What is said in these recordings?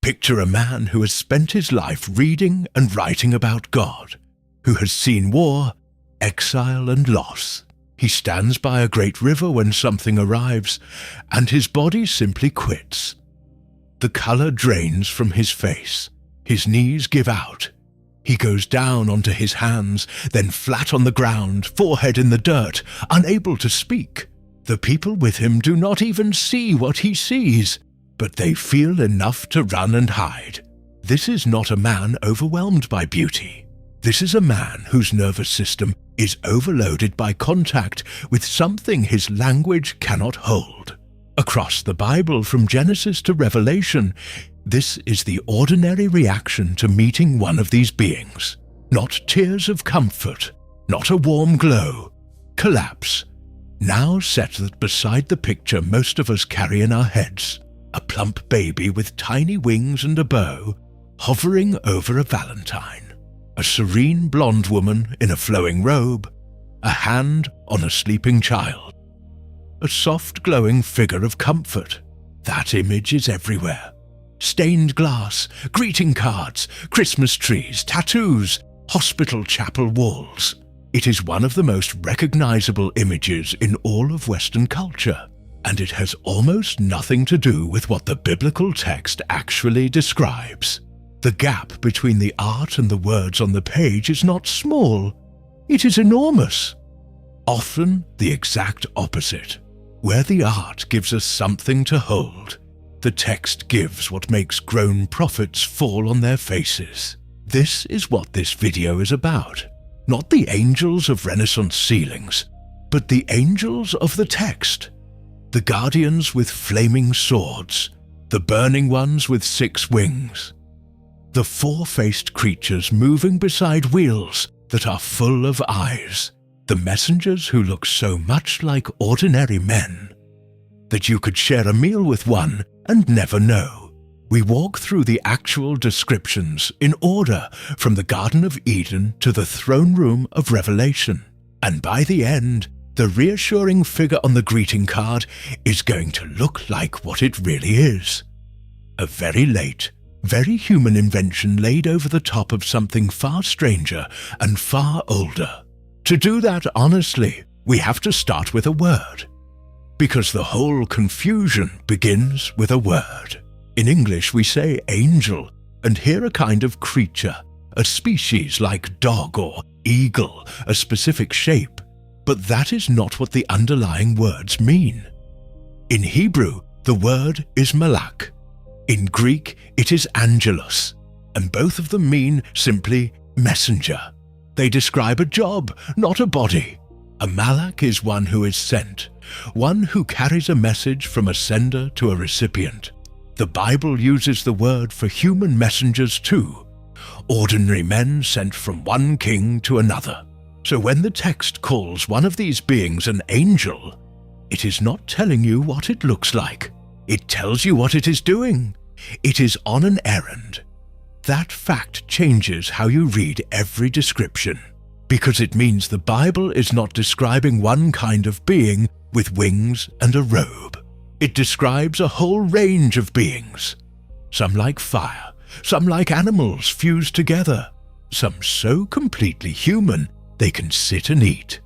Picture a man who has spent his life reading and writing about God, who has seen war, exile and loss. He stands by a great river when something arrives, and his body simply quits. The color drains from his face. His knees give out. He goes down onto his hands, then flat on the ground, forehead in the dirt, unable to speak. The people with him do not even see what he sees, but they feel enough to run and hide. This is not a man overwhelmed by beauty. This is a man whose nervous system is overloaded by contact with something his language cannot hold. Across the Bible from Genesis to Revelation, this is the ordinary reaction to meeting one of these beings. Not tears of comfort, not a warm glow. Collapse. Now set that beside the picture most of us carry in our heads. A plump baby with tiny wings and a bow, hovering over a valentine. A serene blonde woman in a flowing robe, a hand on a sleeping child. A soft glowing figure of comfort. That image is everywhere. Stained glass, greeting cards, Christmas trees, tattoos, hospital chapel walls. It is one of the most recognizable images in all of Western culture, and it has almost nothing to do with what the biblical text actually describes. The gap between the art and the words on the page is not small, it is enormous. Often the exact opposite. Where the art gives us something to hold, the text gives what makes grown prophets fall on their faces. This is what this video is about. Not the angels of Renaissance ceilings, but the angels of the text. The guardians with flaming swords, the burning ones with 6 wings. The 4-faced creatures moving beside wheels that are full of eyes. The messengers who look so much like ordinary men that you could share a meal with one and never know. We walk through the actual descriptions in order from the Garden of Eden to the throne room of Revelation. And by the end, the reassuring figure on the greeting card is going to look like what it really is. A very late, very human invention laid over the top of something far stranger and far older. To do that honestly, we have to start with a word. Because the whole confusion begins with a word. In English we say angel, and here a kind of creature, a species like dog or eagle, a specific shape. But that is not what the underlying words mean. In Hebrew, the word is malak. In Greek, it is angelos, and both of them mean simply messenger. They describe a job, not a body. A malak is one who is sent, one who carries a message from a sender to a recipient. The Bible uses the word for human messengers too, ordinary men sent from one king to another. So when the text calls one of these beings an angel, it is not telling you what it looks like. It tells you what it is doing. It is on an errand. That fact changes how you read every description, because it means the Bible is not describing one kind of being with wings and a robe. It describes a whole range of beings. Some like fire, some like animals fused together, some so completely human they can sit and eat,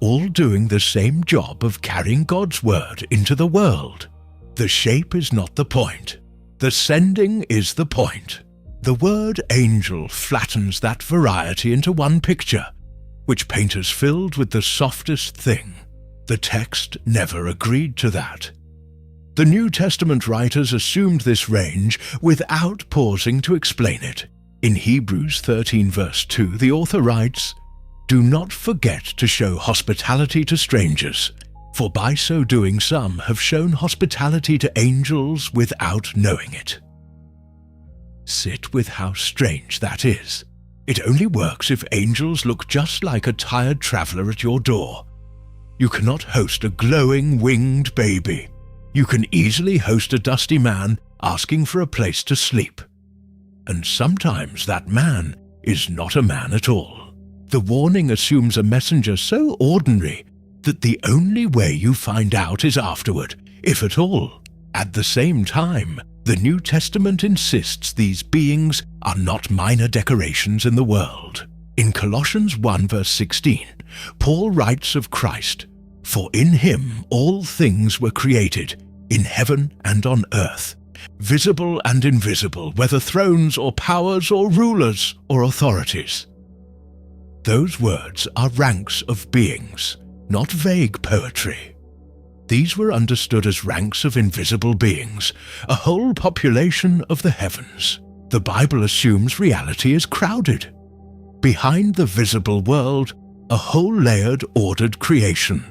all doing the same job of carrying God's word into the world. The shape is not the point. The sending is the point. The word angel flattens that variety into one picture, which painters filled with the softest thing. The text never agreed to that. The New Testament writers assumed this range without pausing to explain it. In Hebrews 13 verse 2, the author writes, "Do not forget to show hospitality to strangers, for by so doing some have shown hospitality to angels without knowing it." Sit with how strange that is. It only works if angels look just like a tired traveler at your door. You cannot host a glowing winged baby. You can easily host a dusty man asking for a place to sleep. And sometimes that man is not a man at all. The warning assumes a messenger so ordinary that the only way you find out is afterward, if at all. At the same time, The New Testament insists these beings are not minor decorations in the world. In Colossians 1 verse 16, Paul writes of Christ, "For in him all things were created, in heaven and on earth, visible and invisible, whether thrones or powers or rulers or authorities." Those words are ranks of beings, not vague poetry. These were understood as ranks of invisible beings, a whole population of the heavens. The Bible assumes reality is crowded. Behind the visible world, a whole layered, ordered creation,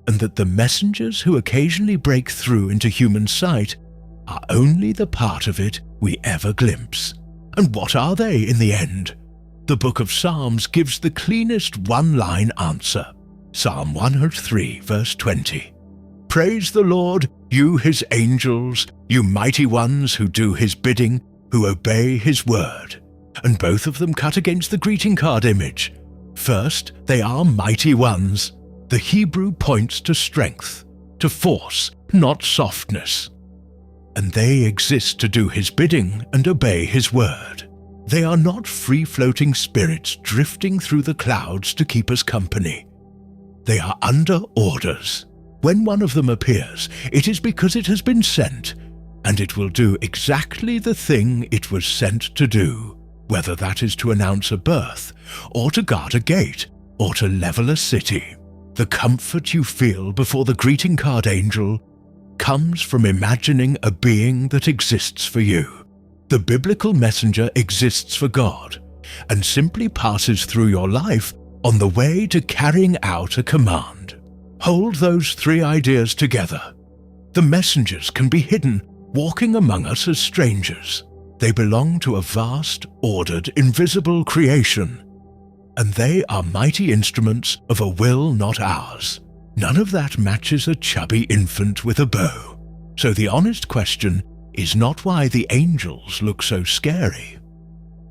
and that the messengers who occasionally break through into human sight are only the part of it we ever glimpse. And what are they in the end? The book of Psalms gives the cleanest one-line answer. Psalm 103 verse 20. "Praise the Lord, you his angels, you mighty ones who do his bidding, who obey his word." And both of them cut against the greeting card image. First, they are mighty ones. The Hebrew points to strength, to force, not softness. And they exist to do his bidding and obey his word. They are not free-floating spirits drifting through the clouds to keep us company. They are under orders. When one of them appears, it is because it has been sent, and it will do exactly the thing it was sent to do, whether that is to announce a birth, or to guard a gate, or to level a city. The comfort you feel before the greeting card angel comes from imagining a being that exists for you. The biblical messenger exists for God, and simply passes through your life on the way to carrying out a command. Hold those three ideas together. The messengers can be hidden, walking among us as strangers. They belong to a vast, ordered, invisible creation, and they are mighty instruments of a will not ours. None of that matches a chubby infant with a bow. So the honest question is not why the angels look so scary.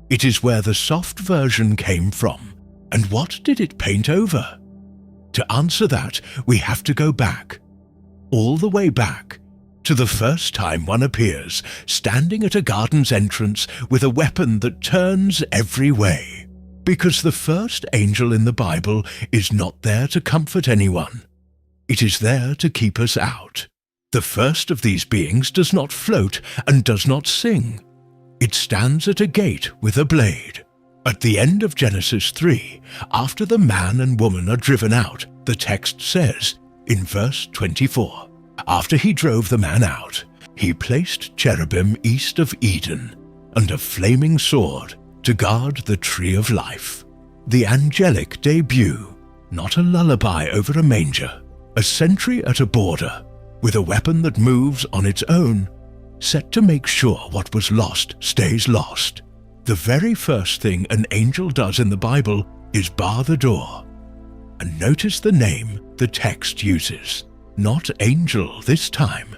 It is where the soft version came from, and what did it paint over? To answer that, we have to go back, all the way back, to the first time one appears, standing at a garden's entrance with a weapon that turns every way. Because the first angel in the Bible is not there to comfort anyone. It is there to keep us out. The first of these beings does not float and does not sing. It stands at a gate with a blade. At the end of Genesis 3, after the man and woman are driven out, the text says, in verse 24, "After he drove the man out, he placed cherubim east of Eden, and a flaming sword to guard the tree of life." The angelic debut, not a lullaby over a manger, a sentry at a border, with a weapon that moves on its own, set to make sure what was lost stays lost. The very first thing an angel does in the Bible is bar the door. And notice the name the text uses. Not angel this time,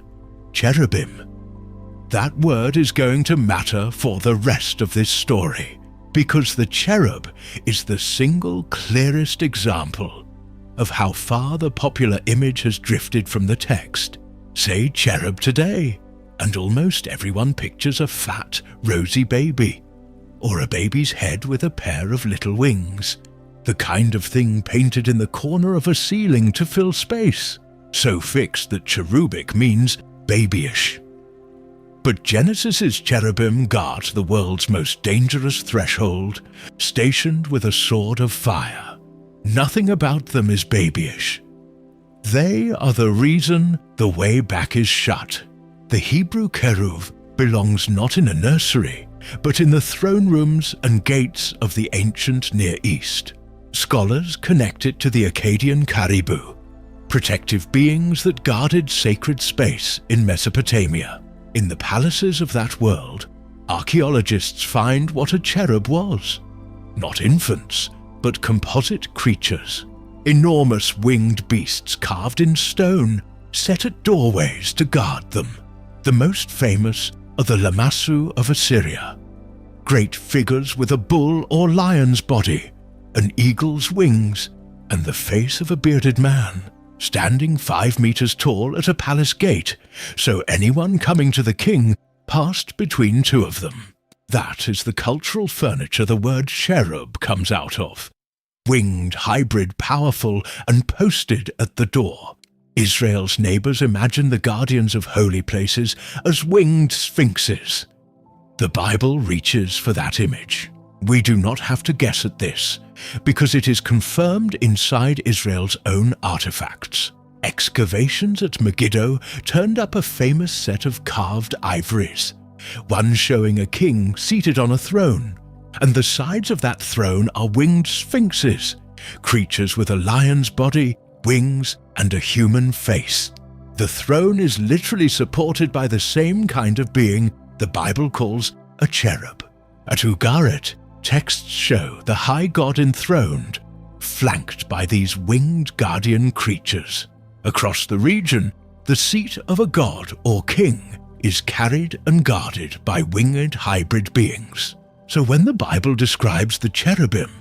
cherubim. That word is going to matter for the rest of this story, because the cherub is the single clearest example of how far the popular image has drifted from the text. Say cherub today, and almost everyone pictures a fat, rosy baby, or a baby's head with a pair of little wings, the kind of thing painted in the corner of a ceiling to fill space, so fixed that cherubic means babyish. But Genesis's cherubim guard the world's most dangerous threshold, stationed with a sword of fire. Nothing about them is babyish. They are the reason the way back is shut. The Hebrew keruv belongs not in a nursery, but in the throne rooms and gates of the ancient Near East. Scholars connect it to the Akkadian caribou, protective beings that guarded sacred space in Mesopotamia. In the palaces of that world, archaeologists find what a cherub was. Not infants, but composite creatures. Enormous winged beasts carved in stone, set at doorways to guard them. The most famous are the Lamassu of Assyria. Great figures with a bull or lion's body, an eagle's wings, and the face of a bearded man, standing 5 meters tall at a palace gate, so anyone coming to the king passed between two of them. That is the cultural furniture the word cherub comes out of. Winged, hybrid, powerful, and posted at the door. Israel's neighbors imagine the guardians of holy places as winged sphinxes. The Bible reaches for that image. We do not have to guess at this, because it is confirmed inside Israel's own artifacts. Excavations at Megiddo turned up a famous set of carved ivories, one showing a king seated on a throne, and the sides of that throne are winged sphinxes, creatures with a lion's body, wings, and a human face. The throne is literally supported by the same kind of being the Bible calls a cherub. At Ugarit, texts show the high god enthroned, flanked by these winged guardian creatures. Across the region, the seat of a god or king is carried and guarded by winged hybrid beings. So when the Bible describes the cherubim,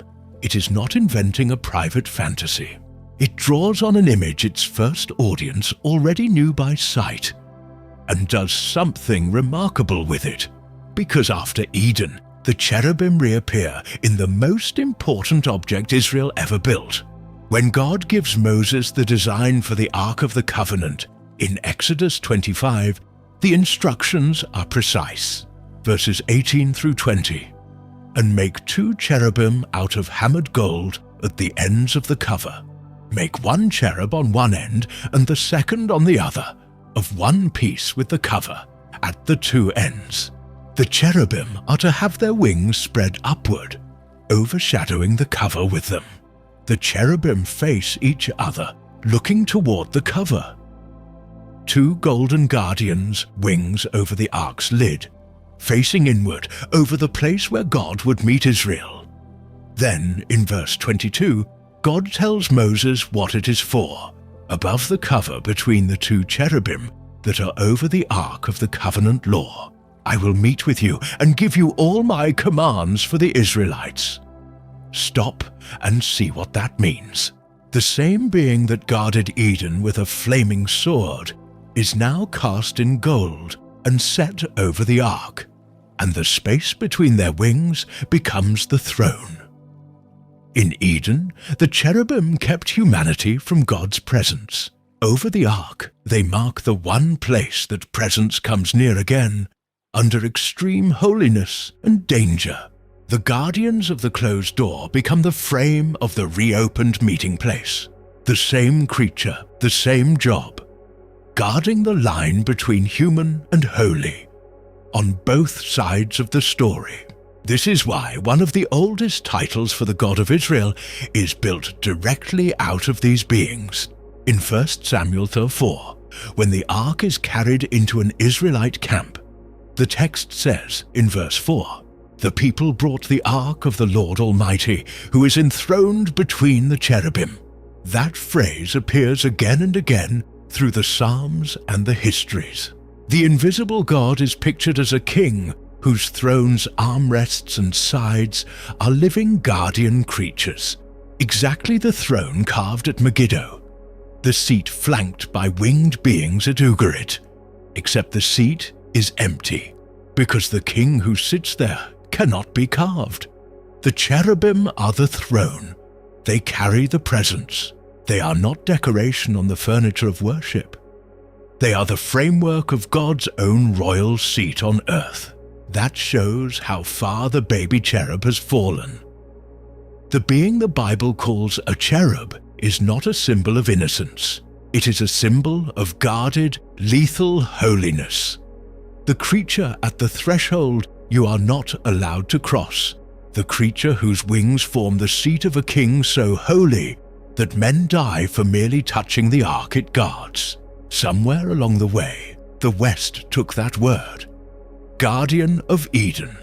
it is not inventing a private fantasy. It draws on an image its first audience already knew by sight, and does something remarkable with it. Because after Eden, the cherubim reappear in the most important object Israel ever built. When God gives Moses the design for the Ark of the Covenant in Exodus 25, the instructions are precise. Verses 18 through 20. And make 2 cherubim out of hammered gold at the ends of the cover. Make 1 cherub on one end and the second on the other, of one piece with the cover, at the 2 ends. The cherubim are to have their wings spread upward, overshadowing the cover with them. The cherubim face each other, looking toward the cover. 2 golden guardians' wings over the ark's lid, facing inward over the place where God would meet Israel. Then, in verse 22, God tells Moses what it is for, above the cover between the 2 cherubim that are over the ark of the covenant law. I will meet with you and give you all my commands for the Israelites. Stop and see what that means. The same being that guarded Eden with a flaming sword is now cast in gold and set over the ark, and the space between their wings becomes the throne. In Eden, the cherubim kept humanity from God's presence. Over the ark, they mark the one place that presence comes near again, under extreme holiness and danger. The guardians of the closed door become the frame of the reopened meeting place. The same creature, the same job, guarding the line between human and holy, on both sides of the story. This is why one of the oldest titles for the God of Israel is built directly out of these beings. In 1 Samuel 4, when the ark is carried into an Israelite camp, the text says in verse 4, "The people brought the ark of the Lord Almighty, who is enthroned between the cherubim." That phrase appears again and again through the Psalms and the histories. The invisible God is pictured as a king whose throne's armrests and sides are living guardian creatures, exactly the throne carved at Megiddo, the seat flanked by winged beings at Ugarit, except the seat is empty, because the king who sits there cannot be carved. The cherubim are the throne. They carry the presence. They are not decoration on the furniture of worship. They are the framework of God's own royal seat on earth. That shows how far the baby cherub has fallen. The being the Bible calls a cherub is not a symbol of innocence. It is a symbol of guarded, lethal holiness. The creature at the threshold you are not allowed to cross. The creature whose wings form the seat of a king so holy that men die for merely touching the ark it guards. Somewhere along the way, the West took that word. Guardian of Eden,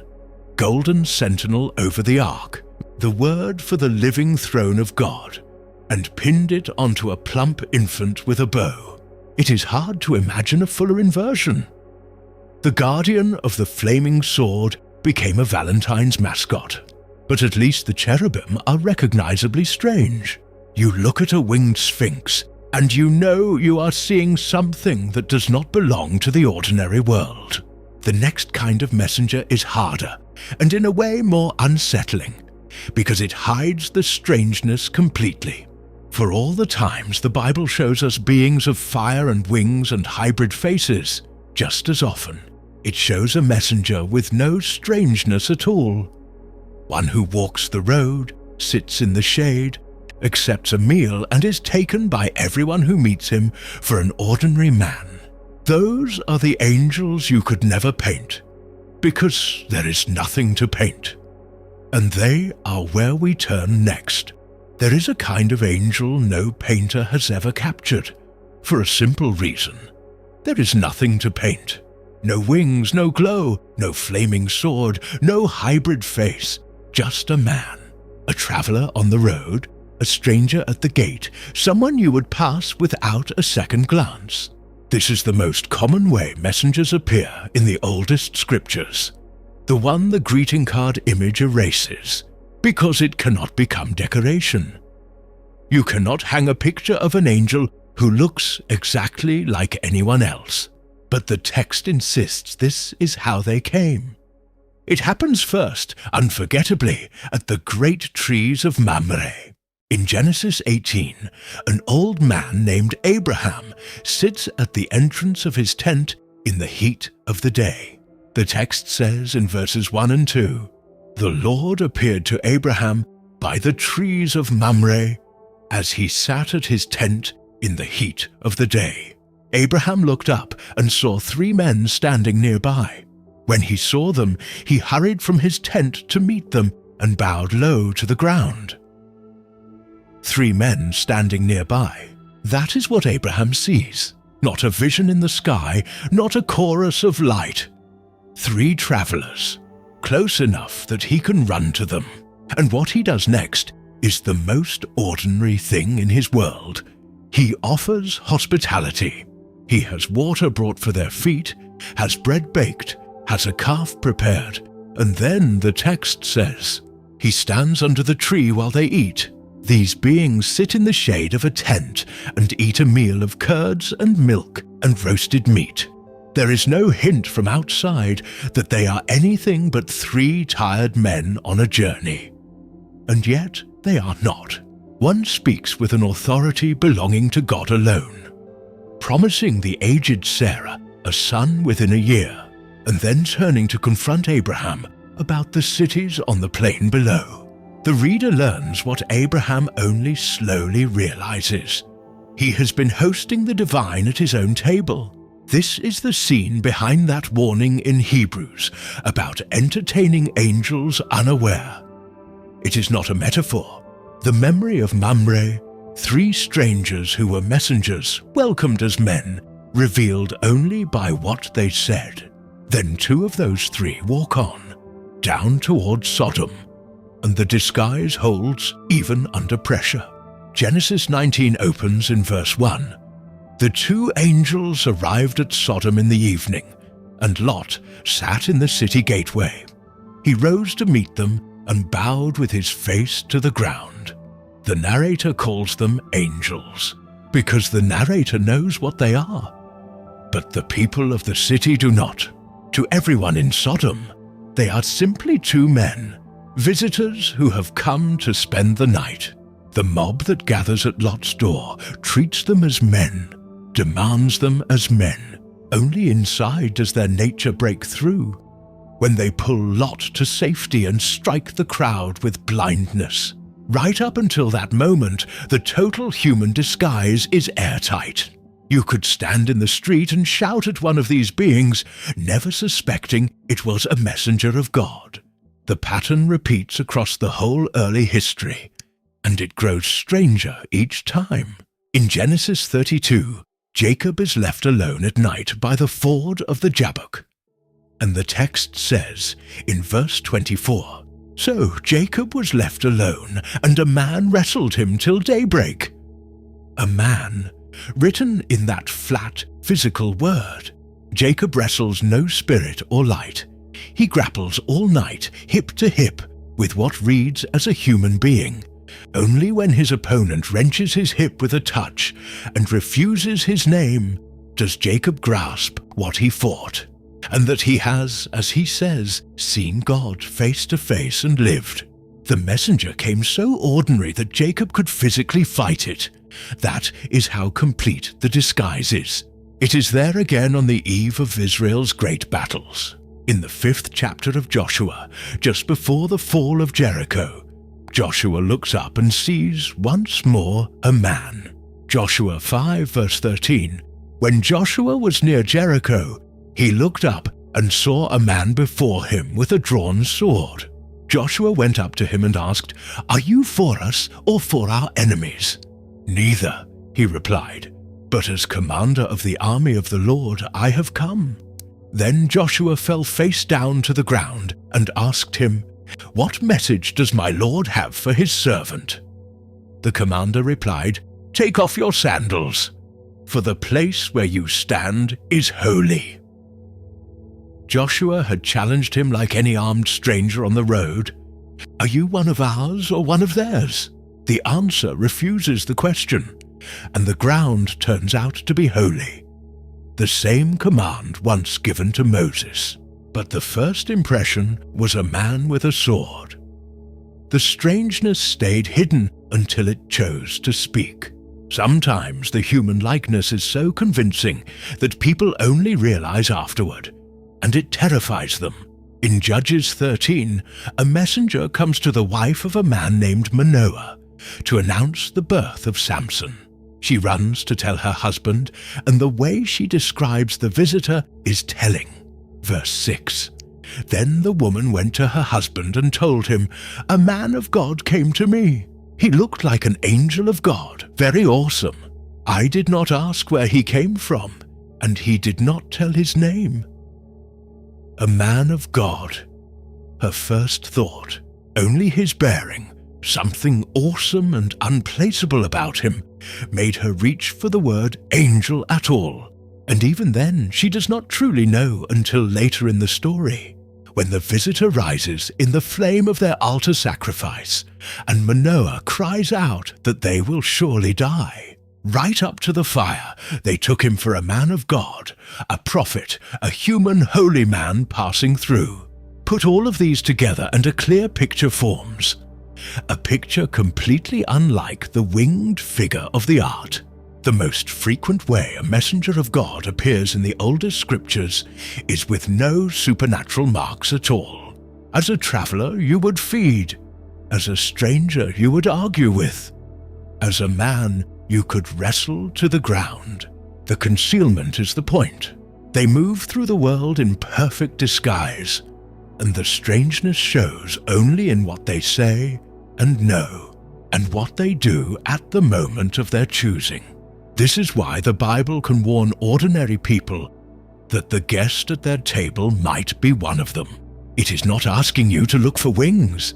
golden sentinel over the ark, the word for the living throne of God, and pinned it onto a plump infant with a bow. It is hard to imagine a fuller inversion. The guardian of the flaming sword became a Valentine's mascot, but at least the cherubim are recognizably strange. You look at a winged sphinx, and you know you are seeing something that does not belong to the ordinary world. The next kind of messenger is harder, and in a way more unsettling, because it hides the strangeness completely. For all the times the Bible shows us beings of fire and wings and hybrid faces, just as often it shows a messenger with no strangeness at all. One who walks the road, sits in the shade, accepts a meal and is taken by everyone who meets him for an ordinary man. Those are the angels you could never paint, because there is nothing to paint. And they are where we turn next. There is a kind of angel no painter has ever captured, for a simple reason. There is nothing to paint. No wings, no glow, no flaming sword, no hybrid face, just a man, a traveler on the road, a stranger at the gate, someone you would pass without a second glance. This is the most common way messengers appear in the oldest scriptures, the one the greeting card image erases, because it cannot become decoration. You cannot hang a picture of an angel who looks exactly like anyone else, but the text insists this is how they came. It happens first, unforgettably, at the great trees of Mamre. In Genesis 18, an old man named Abraham sits at the entrance of his tent in the heat of the day. The text says in verses 1 and 2, "The Lord appeared to Abraham by the trees of Mamre as he sat at his tent in the heat of the day. Abraham looked up and saw 3 men standing nearby. When he saw them, he hurried from his tent to meet them and bowed low to the ground." 3 men standing nearby. That is what Abraham sees. Not a vision in the sky, not a chorus of light. 3 travelers, close enough that he can run to them. And what he does next is the most ordinary thing in his world. He offers hospitality. He has water brought for their feet, has bread baked, has a calf prepared, and then the text says, he stands under the tree while they eat. These beings sit in the shade of a tent and eat a meal of curds and milk and roasted meat. There is no hint from outside that they are anything but 3 tired men on a journey. And yet they are not. One speaks with an authority belonging to God alone, promising the aged Sarah a son within a year, and then turning to confront Abraham about the cities on the plain below. The reader learns what Abraham only slowly realizes. He has been hosting the divine at his own table. This is the scene behind that warning in Hebrews about entertaining angels unaware. It is not a metaphor. The memory of Mamre, 3 strangers who were messengers, welcomed as men, revealed only by what they said. Then 2 of those 3 walk on, down towards Sodom, and the disguise holds even under pressure. Genesis 19 opens in verse 1. The 2 angels arrived at Sodom in the evening, and Lot sat in the city gateway. He rose to meet them and bowed with his face to the ground. The narrator calls them angels, because the narrator knows what they are. But the people of the city do not. To everyone in Sodom, they are simply 2 men, visitors who have come to spend the night. The mob that gathers at Lot's door treats them as men, demands them as men. Only inside does their nature break through, when they pull Lot to safety and strike the crowd with blindness. Right up until that moment, the total human disguise is airtight. You could stand in the street and shout at one of these beings, never suspecting it was a messenger of God. The pattern repeats across the whole early history, and it grows stranger each time. In Genesis 32, Jacob is left alone at night by the ford of the Jabbok. And the text says, in verse 24, "So Jacob was left alone, and a man wrestled him till daybreak." A man, written in that flat, physical word. Jacob wrestles no spirit or light. He grapples all night, hip to hip, with what reads as a human being. Only when his opponent wrenches his hip with a touch and refuses his name does Jacob grasp what he fought. and that he has, as he says, seen God face to face and lived. The messenger came so ordinary that Jacob could physically fight it. That is how complete the disguise is. It is there again on the eve of Israel's great battles. In the 5th chapter of Joshua, just before the fall of Jericho, Joshua looks up and sees once more a man. Joshua 5 verse 13, when Joshua was near Jericho, he looked up and saw a man before him with a drawn sword. Joshua went up to him and asked, "Are you for us or for our enemies?" "Neither," he replied, "but as commander of the army of the Lord I have come." Then Joshua fell face down to the ground and asked him, "What message does my Lord have for his servant?" The commander replied, "Take off your sandals, for the place where you stand is holy." Joshua had challenged him like any armed stranger on the road. "Are you one of ours or one of theirs?" The answer refuses the question, and the ground turns out to be holy. The same command once given to Moses, but the first impression was a man with a sword. The strangeness stayed hidden until it chose to speak. Sometimes the human likeness is so convincing that people only realize afterward, and it terrifies them. In Judges 13, a messenger comes to the wife of a man named Manoah to announce the birth of Samson. She runs to tell her husband, and the way she describes the visitor is telling. Verse 6, "Then the woman went to her husband and told him, 'A man of God came to me. He looked like an angel of God, very awesome. I did not ask where he came from, and he did not tell his name.'" A man of God. Her first thought, only his bearing, something awesome and unplaceable about him, made her reach for the word angel at all. And even then, she does not truly know until later in the story, when the visitor rises in the flame of their altar sacrifice, and Manoah cries out that they will surely die. Right up to the fire, they took him for a man of God, a prophet, a human holy man passing through. Put all of these together and a clear picture forms. A picture completely unlike the winged figure of the art. The most frequent way a messenger of God appears in the oldest scriptures is with no supernatural marks at all. As a traveler, you would feed. As a stranger, you would argue with. As a man, you could wrestle to the ground. The concealment is the point. They move through the world in perfect disguise, and the strangeness shows only in what they say and know, and what they do at the moment of their choosing. This is why the Bible can warn ordinary people that the guest at their table might be one of them. It is not asking you to look for wings.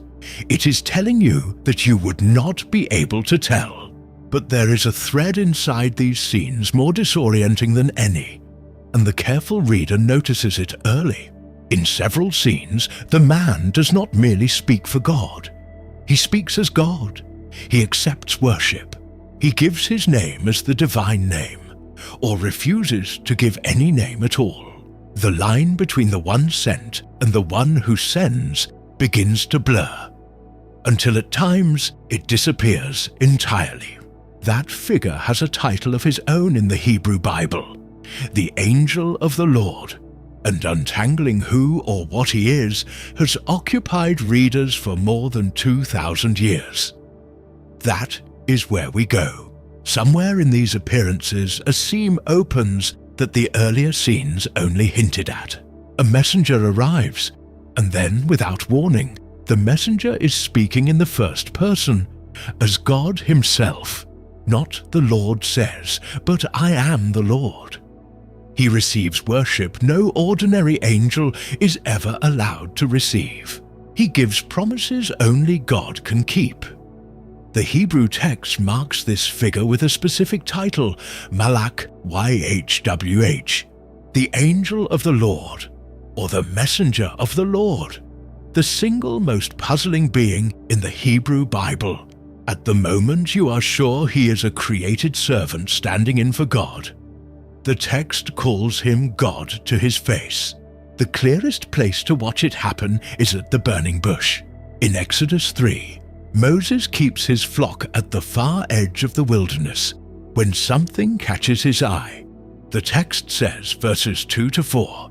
It is telling you that you would not be able to tell. But there is a thread inside these scenes more disorienting than any, and the careful reader notices it early. In several scenes, the man does not merely speak for God. He speaks as God. He accepts worship. He gives his name as the divine name, or refuses to give any name at all. The line between the one sent and the one who sends begins to blur, until at times it disappears entirely. That figure has a title of his own in the Hebrew Bible, the Angel of the Lord, and untangling who or what he is has occupied readers for more than 2,000 years. That is where we go. Somewhere in these appearances a seam opens that the earlier scenes only hinted at. A messenger arrives, and then, without warning, the messenger is speaking in the first person, as God himself. Not "the Lord says," but "I am the Lord." He receives worship no ordinary angel is ever allowed to receive. He gives promises only God can keep. The Hebrew text marks this figure with a specific title, Malach YHWH, the Angel of the Lord, or the Messenger of the Lord, the single most puzzling being in the Hebrew Bible. At the moment you are sure he is a created servant standing in for God. The text calls him God to his face. The clearest place to watch it happen is at the burning bush. In Exodus 3, Moses keeps his flock at the far edge of the wilderness when something catches his eye. The text says, verses 2 to 4,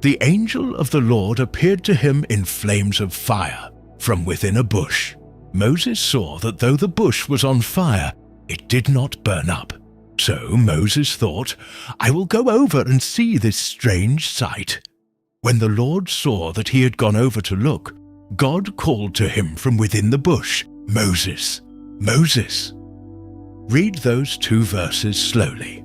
"The angel of the Lord appeared to him in flames of fire from within a bush. Moses saw that though the bush was on fire, it did not burn up. So Moses thought, 'I will go over and see this strange sight.' When the Lord saw that he had gone over to look, God called to him from within the bush, 'Moses, Moses.'" Read those two verses slowly.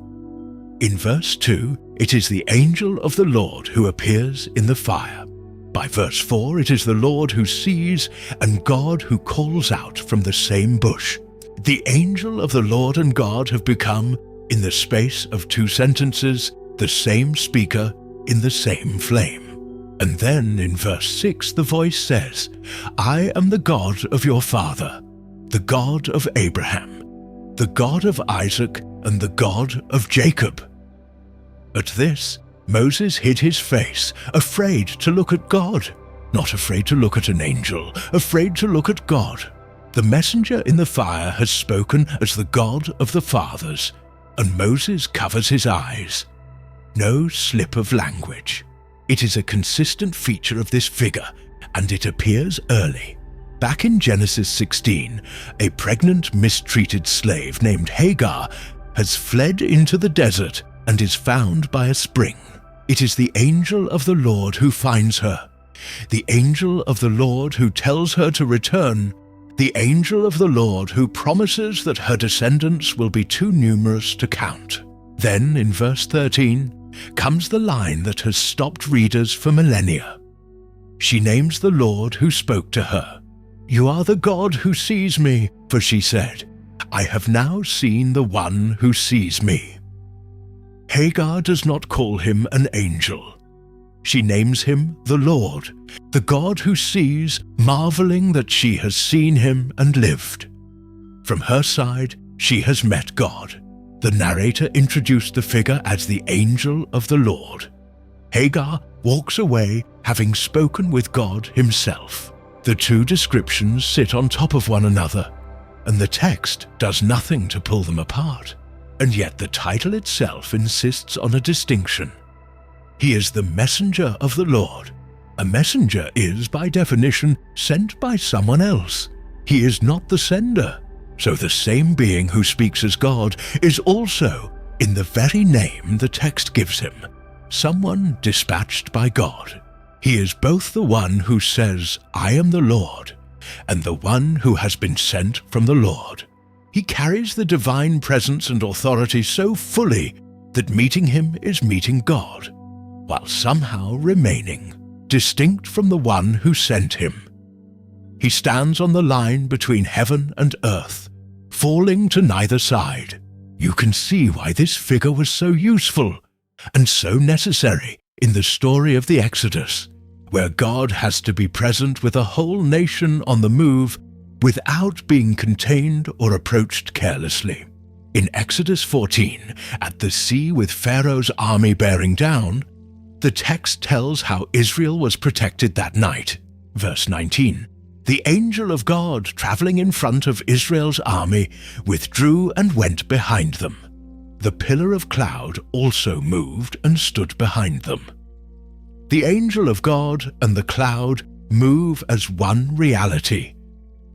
In verse 2, it is the angel of the Lord who appears in the fire. By verse 4, it is the Lord who sees and God who calls out from the same bush. The angel of the Lord and God have become, in the space of 2 sentences, the same speaker in the same flame. And then in verse 6 the voice says, "I am the God of your father, the God of Abraham, the God of Isaac, and the God of Jacob." At this, Moses hid his face, afraid to look at God. Not afraid to look at an angel, afraid to look at God. The messenger in the fire has spoken as the God of the fathers, and Moses covers his eyes. No slip of language. It is a consistent feature of this figure, and it appears early. Back in Genesis 16, a pregnant, mistreated slave named Hagar has fled into the desert and is found by a spring. It is the angel of the Lord who finds her, the angel of the Lord who tells her to return, the angel of the Lord who promises that her descendants will be too numerous to count. Then, in verse 13, comes the line that has stopped readers for millennia. She names the Lord who spoke to her. "You are the God who sees me," for she said, "I have now seen the one who sees me." Hagar does not call him an angel. She names him the Lord, the God who sees, marveling that she has seen him and lived. From her side, she has met God. The narrator introduced the figure as the angel of the Lord. Hagar walks away having spoken with God himself. The two descriptions sit on top of one another, and the text does nothing to pull them apart. And yet the title itself insists on a distinction. He is the messenger of the Lord. A messenger is, by definition, sent by someone else. He is not the sender. So the same being who speaks as God is also, in the very name the text gives him, someone dispatched by God. He is both the one who says, "I am the Lord," and the one who has been sent from the Lord. He carries the divine presence and authority so fully that meeting him is meeting God, while somehow remaining distinct from the one who sent him. He stands on the line between heaven and earth, falling to neither side. You can see why this figure was so useful and so necessary in the story of the Exodus, where God has to be present with a whole nation on the move without being contained or approached carelessly. In Exodus 14, at the sea with Pharaoh's army bearing down, the text tells how Israel was protected that night. Verse 19, "The angel of God, traveling in front of Israel's army, withdrew and went behind them. The pillar of cloud also moved and stood behind them." The angel of God and the cloud move as one reality.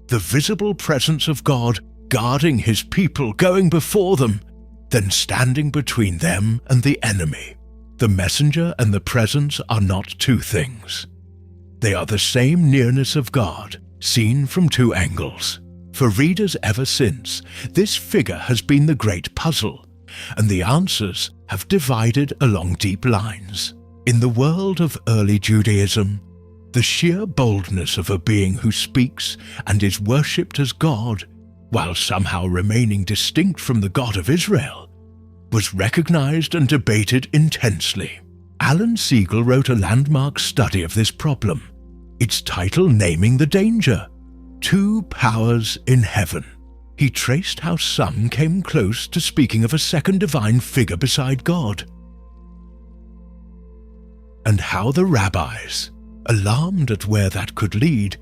The visible presence of God guarding his people, going before them, then standing between them and the enemy. The messenger and the presence are not two things. They are the same nearness of God, seen from two angles. For readers ever since, this figure has been the great puzzle, and the answers have divided along deep lines. In the world of early Judaism, the sheer boldness of a being who speaks and is worshipped as God, while somehow remaining distinct from the God of Israel, was recognized and debated intensely. Alan Siegel wrote a landmark study of this problem, its title naming the danger, "Two Powers in Heaven." He traced how some came close to speaking of a second divine figure beside God. and how the rabbis, alarmed at where that could lead,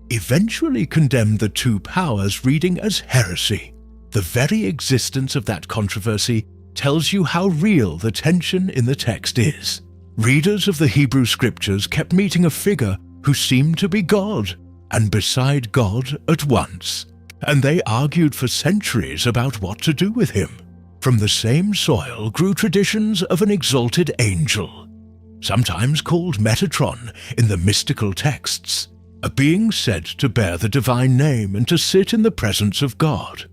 eventually condemned the two powers reading as heresy. The very existence of that controversy tells you how real the tension in the text is. Readers of the Hebrew Scriptures kept meeting a figure who seemed to be God, and beside God at once, and they argued for centuries about what to do with him. From the same soil grew traditions of an exalted angel, sometimes called Metatron in the mystical texts, a being said to bear the divine name and to sit in the presence of God.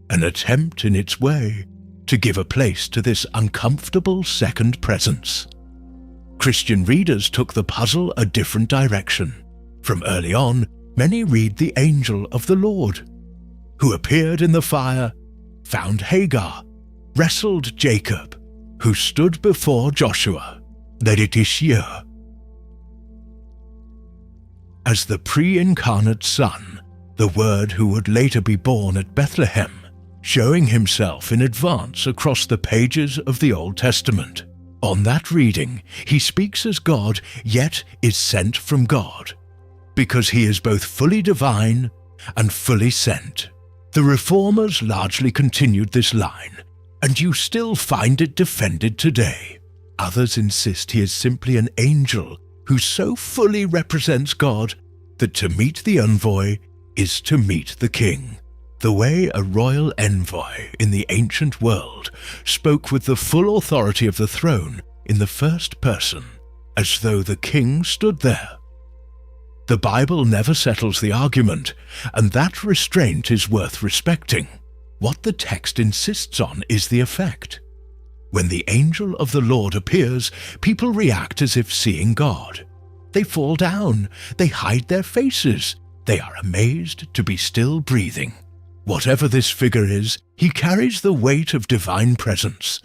An attempt in its way to give a place to this uncomfortable second presence. Christian readers took the puzzle a different direction. From early on, many read the angel of the Lord, who appeared in the fire, found Hagar, wrestled Jacob, who stood before Joshua, L'Étishia. As the pre-incarnate Son, the Word who would later be born at Bethlehem, showing himself in advance across the pages of the Old Testament. On that reading, he speaks as God, yet is sent from God, because he is both fully divine and fully sent. The Reformers largely continued this line, and you still find it defended today. Others insist he is simply an angel who so fully represents God that to meet the envoy is to meet the king, the way a royal envoy in the ancient world spoke with the full authority of the throne in the first person, as though the king stood there. The Bible never settles the argument, and that restraint is worth respecting. What the text insists on is the effect. When the angel of the Lord appears, people react as if seeing God. They fall down, they hide their faces, they are amazed to be still breathing. Whatever this figure is, he carries the weight of divine presence,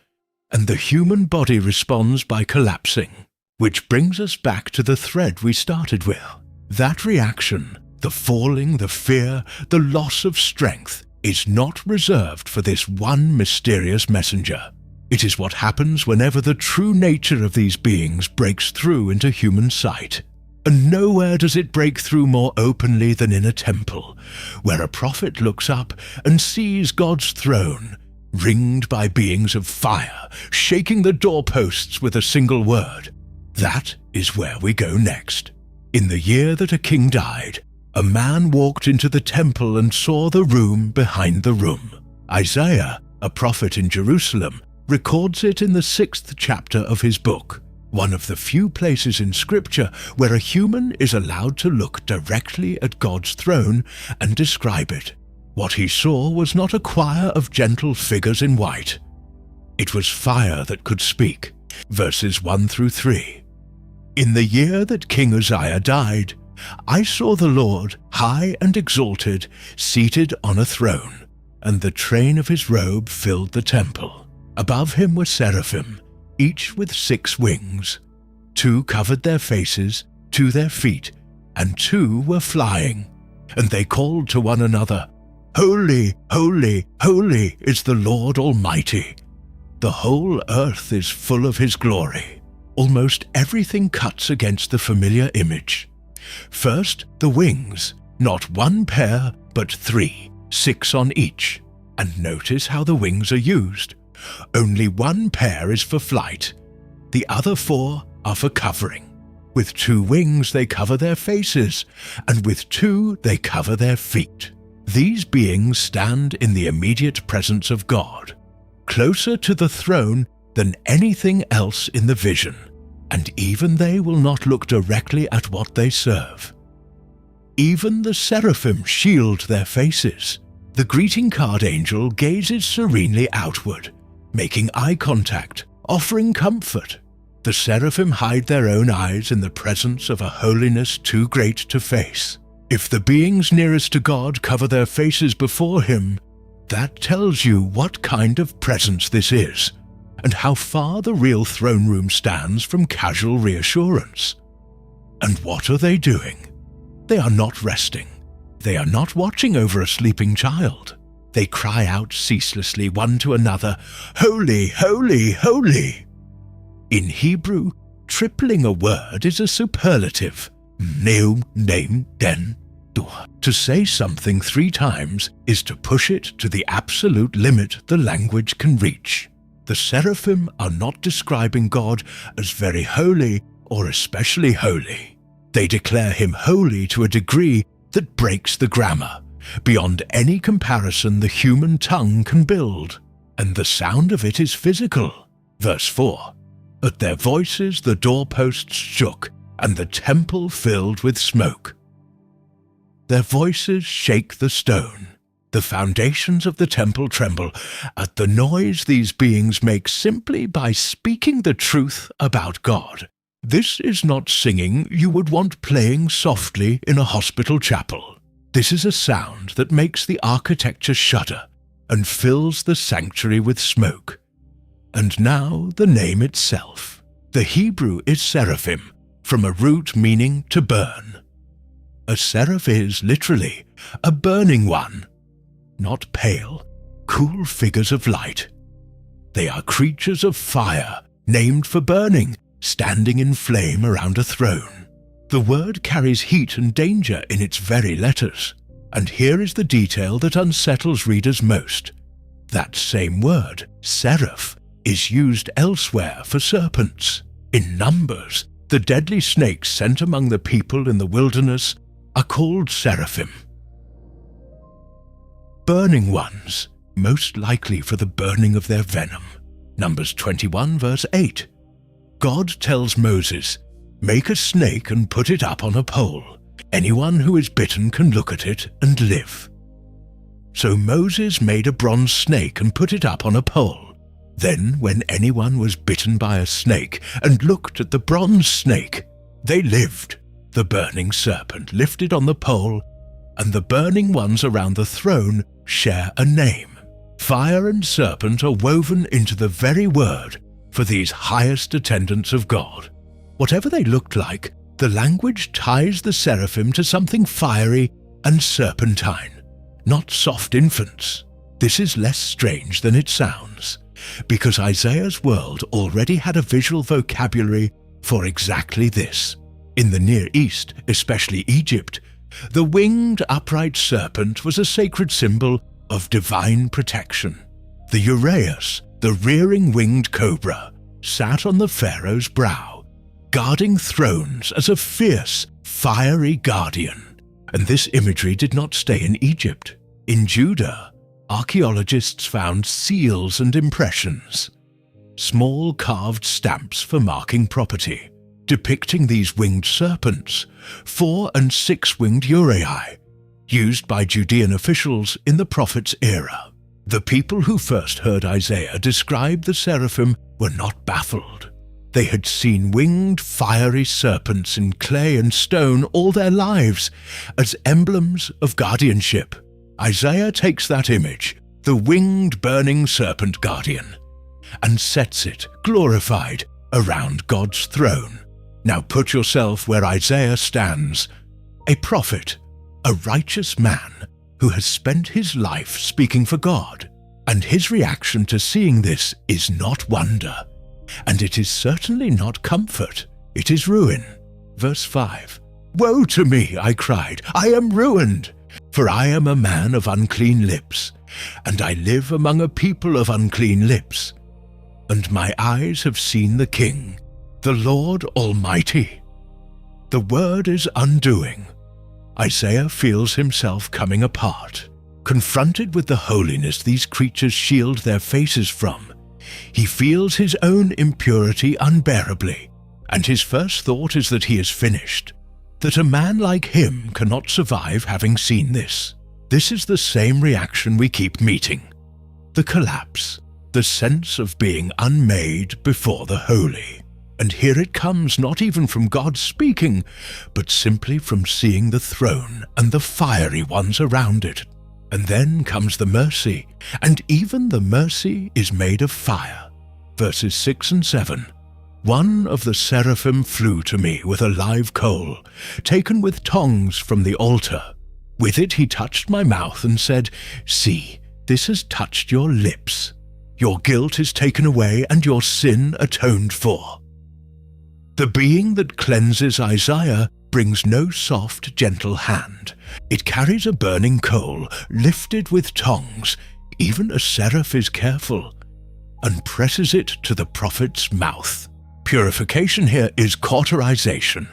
and the human body responds by collapsing, which brings us back to the thread we started with. That reaction, the falling, the fear, the loss of strength, is not reserved for this one mysterious messenger. It is what happens whenever the true nature of these beings breaks through into human sight. And nowhere does it break through more openly than in a temple, where a prophet looks up and sees God's throne, ringed by beings of fire, shaking the doorposts with a single word. That is where we go next. In the year that a king died, a man walked into the temple and saw the room behind the room. Isaiah, a prophet in Jerusalem, records it in the 6th chapter of his book, one of the few places in Scripture where a human is allowed to look directly at God's throne and describe it. What he saw was not a choir of gentle figures in white. It was fire that could speak. Verses 1 through 3. In the year that King Uzziah died, I saw the Lord, high and exalted, seated on a throne, and the train of his robe filled the temple. Above him were seraphim, each with 6 wings. 2 covered their faces, 2 their feet, and 2 were flying. And they called to one another, Holy, holy, holy is the Lord Almighty. The whole earth is full of his glory. Almost everything cuts against the familiar image. First, the wings, not 1 pair, but 3, 6 on each. And notice how the wings are used. Only 1 pair is for flight. The other 4 are for covering. With 2 wings they cover their faces, and with 2 they cover their feet. These beings stand in the immediate presence of God, closer to the throne than anything else in the vision, and even they will not look directly at what they serve. Even the seraphim shield their faces. The greeting card angel gazes serenely outward, making eye contact, offering comfort. The seraphim hide their own eyes in the presence of a holiness too great to face. If the beings nearest to God cover their faces before him, that tells you what kind of presence this is, and how far the real throne room stands from casual reassurance. And what are they doing? They are not resting. They are not watching over a sleeping child. They cry out ceaselessly one to another, Holy, holy, holy. In Hebrew, Tripling a word is a superlative. Neu, name, den, du. To say something 3 times is to push it to the absolute limit the language can reach. The seraphim are not describing God as very holy or especially holy. They declare him holy to a degree that breaks the grammar, beyond any comparison the human tongue can build. And the sound of it is physical. Verse 4. At their voices the doorposts shook, and the temple filled with smoke. Their voices shake the stone. The foundations of the temple tremble at the noise these beings make simply by speaking the truth about God. This is not singing you would want playing softly in a hospital chapel. This is a sound that makes the architecture shudder and fills the sanctuary with smoke. And now the name itself. The Hebrew is seraphim, from a root meaning to burn. A seraph is, literally, a burning one. Not pale, cool figures of light. They are creatures of fire, named for burning, standing in flame around a throne. The word carries heat and danger in its very letters. And here is the detail that unsettles readers most. That same word, seraph, is used elsewhere for serpents. In Numbers, the deadly snakes sent among the people in the wilderness are called seraphim. Burning ones, most likely for the burning of their venom. Numbers 21 verse 8. God tells Moses, "Make a snake and put it up on a pole. Anyone who is bitten can look at it and live." So Moses made a bronze snake and put it up on a pole. Then, when anyone was bitten by a snake and looked at the bronze snake, they lived. The burning serpent lifted on the pole, and the burning ones around the throne share a name. Fire and serpent are woven into the very word for these highest attendants of God. Whatever they looked like, the language ties the seraphim to something fiery and serpentine, not soft infants. This is less strange than it sounds, because Isaiah's world already had a visual vocabulary for exactly this. In the Near East, especially Egypt, the winged upright serpent was a sacred symbol of divine protection. The uraeus, the rearing winged cobra, sat on the pharaoh's brow, guarding thrones as a fierce, fiery guardian. And this imagery did not stay in Egypt. In Judah, archaeologists found seals and impressions, small carved stamps for marking property, depicting these winged serpents, 4- and 6-winged uraei, used by Judean officials in the prophet's era. The people who first heard Isaiah describe the seraphim were not baffled. They had seen winged, fiery serpents in clay and stone all their lives as emblems of guardianship. Isaiah takes that image, the winged burning serpent guardian, and sets it, glorified, around God's throne. Now put yourself where Isaiah stands, a prophet, a righteous man who has spent his life speaking for God, and his reaction to seeing this is not wonder, and it is certainly not comfort, it is ruin. Verse 5. "Woe to me," I cried, "I am ruined, for I am a man of unclean lips, and I live among a people of unclean lips, and my eyes have seen the King, the Lord Almighty." The word is undoing. Isaiah feels himself coming apart. Confronted with the holiness these creatures shield their faces from, he feels his own impurity unbearably, and his first thought is that he is finished, that a man like him cannot survive having seen this. This is the same reaction we keep meeting. The collapse, the sense of being unmade before the holy. And here it comes not even from God speaking, but simply from seeing the throne and the fiery ones around it. And then comes the mercy, and even the mercy is made of fire. Verses 6 and 7. "One of the seraphim flew to me with a live coal, taken with tongs from the altar. With it he touched my mouth and said, 'See, this has touched your lips. Your guilt is taken away and your sin atoned for.'" The being that cleanses Isaiah brings no soft, gentle hand. It carries a burning coal, lifted with tongs, even a seraph is careful, and presses it to the prophet's mouth. Purification here is cauterization.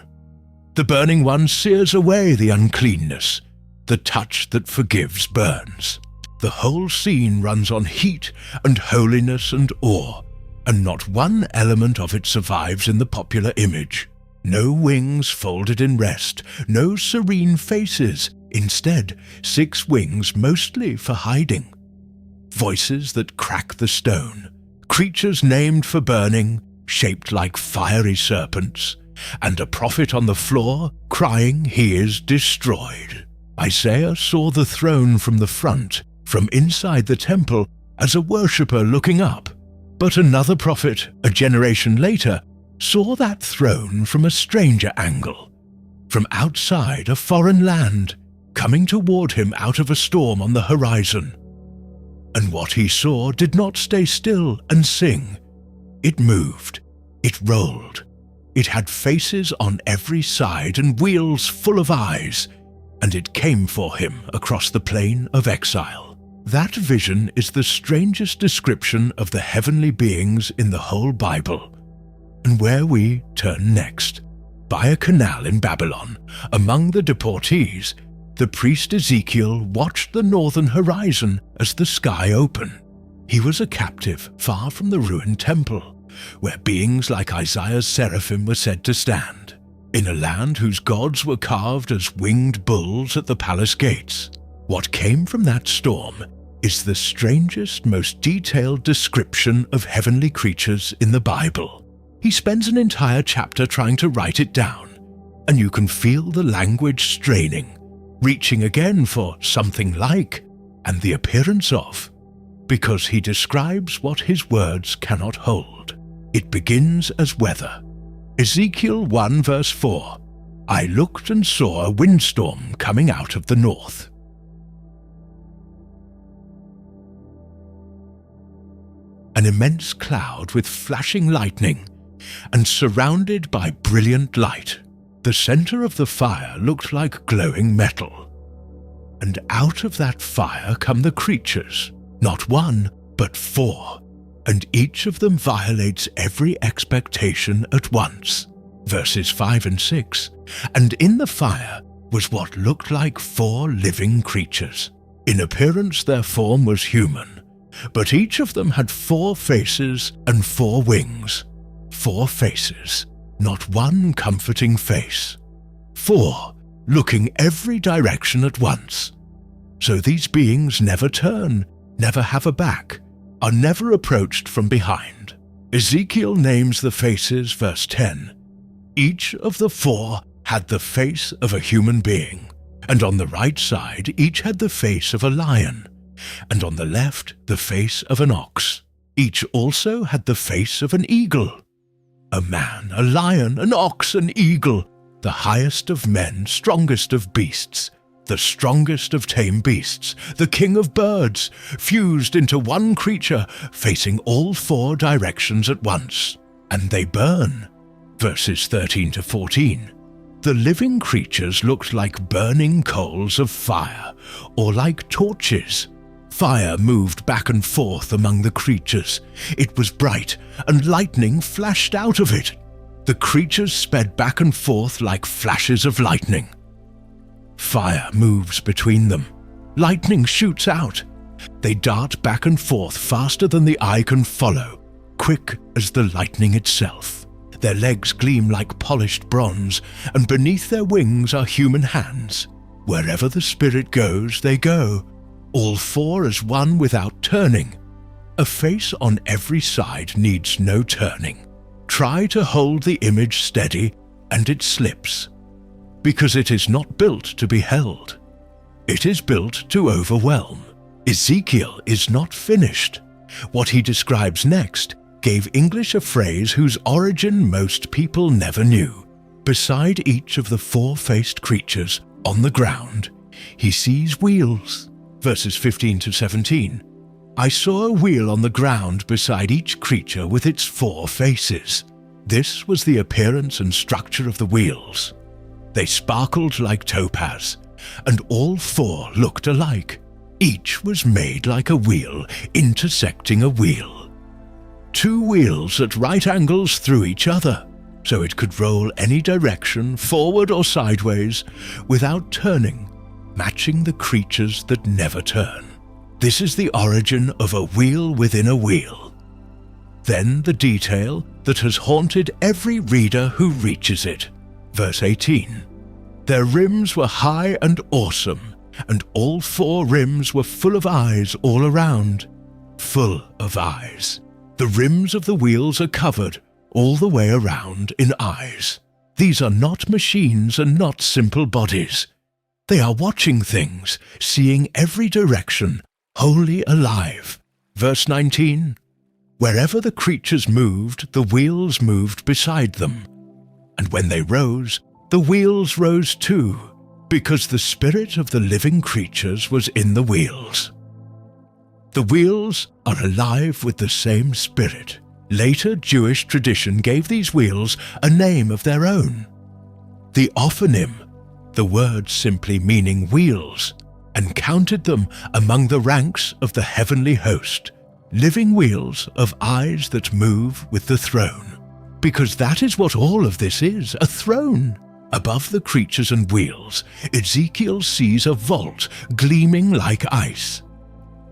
The burning one sears away the uncleanness. The touch that forgives burns. The whole scene runs on heat and holiness and awe, and not one element of it survives in the popular image. No wings folded in rest, no serene faces, instead 6 wings mostly for hiding. Voices that crack the stone, creatures named for burning, shaped like fiery serpents, and a prophet on the floor crying he is destroyed. Isaiah saw the throne from the front, from inside the temple, as a worshipper looking up. But another prophet, a generation later, saw that throne from a stranger angle, from outside a foreign land, coming toward him out of a storm on the horizon. And what he saw did not stay still and sing. It moved, it rolled, it had faces on every side and wheels full of eyes, and it came for him across the plain of exile. That vision is the strangest description of the heavenly beings in the whole Bible. And where we turn next, by a canal in Babylon, among the deportees, the priest Ezekiel watched the northern horizon as the sky opened. He was a captive far from the ruined temple, where beings like Isaiah's seraphim were said to stand, in a land whose gods were carved as winged bulls at the palace gates. What came from that storm is the strangest, most detailed description of heavenly creatures in the Bible. He spends an entire chapter trying to write it down, and you can feel the language straining, reaching again for something like and the appearance of, because he describes what his words cannot hold. It begins as weather. Ezekiel 1 verse 4, I looked and saw a windstorm coming out of the north. An immense cloud with flashing lightning, and surrounded by brilliant light. The center of the fire looked like glowing metal. And out of that fire come the creatures, not 1, but 4, and each of them violates every expectation at once. Verses 5 and 6, and in the fire was what looked like 4 living creatures. In appearance their form was human, but each of them had 4 faces and 4 wings. 4 faces, not 1 comforting face. 4, looking every direction at once. So these beings never turn, never have a back, are never approached from behind. Ezekiel names the faces, verse 10. Each of the 4 had the face of a human being, and on the right side each had the face of a lion, and on the left the face of an ox. Each also had the face of an eagle. A man, a lion, an ox, an eagle, the highest of men, strongest of beasts, the strongest of tame beasts, the king of birds, fused into one creature, facing all 4 directions at once. And they burn. Verses 13 to 14. The living creatures looked like burning coals of fire, or like torches. Fire moved back and forth among the creatures. It was bright, and lightning flashed out of it. The creatures sped back and forth like flashes of lightning. Fire moves between them. Lightning shoots out. They dart back and forth faster than the eye can follow, quick as the lightning itself. Their legs gleam like polished bronze, and beneath their wings are human hands. Wherever the spirit goes, they go, all 4 as one without turning. A face on every side needs no turning. Try to hold the image steady, and it slips, because it is not built to be held. It is built to overwhelm. Ezekiel is not finished. What he describes next gave English a phrase whose origin most people never knew. Beside each of the 4-faced creatures on the ground, he sees wheels. Verses 15 to 17. I saw a wheel on the ground beside each creature with its 4 faces. This was the appearance and structure of the wheels. They sparkled like topaz, and all four looked alike. Each was made like a wheel intersecting a wheel. 2 wheels at right angles through each other, so it could roll any direction, forward or sideways, without turning, matching the creatures that never turn. This is the origin of a wheel within a wheel. Then the detail that has haunted every reader who reaches it. Verse 18. Their rims were high and awesome, and all 4 rims were full of eyes all around. Full of eyes. The rims of the wheels are covered all the way around in eyes. These are not machines and not simple bodies. They are watching things, seeing every direction, wholly alive. Verse 19. Wherever the creatures moved, the wheels moved beside them. And when they rose, the wheels rose too, because the spirit of the living creatures was in the wheels. The wheels are alive with the same spirit. Later Jewish tradition gave these wheels a name of their own. The Ophanim, the word simply meaning wheels, and counted them among the ranks of the heavenly host, living wheels of eyes that move with the throne. Because that is what all of this is, a throne. Above the creatures and wheels, Ezekiel sees a vault gleaming like ice,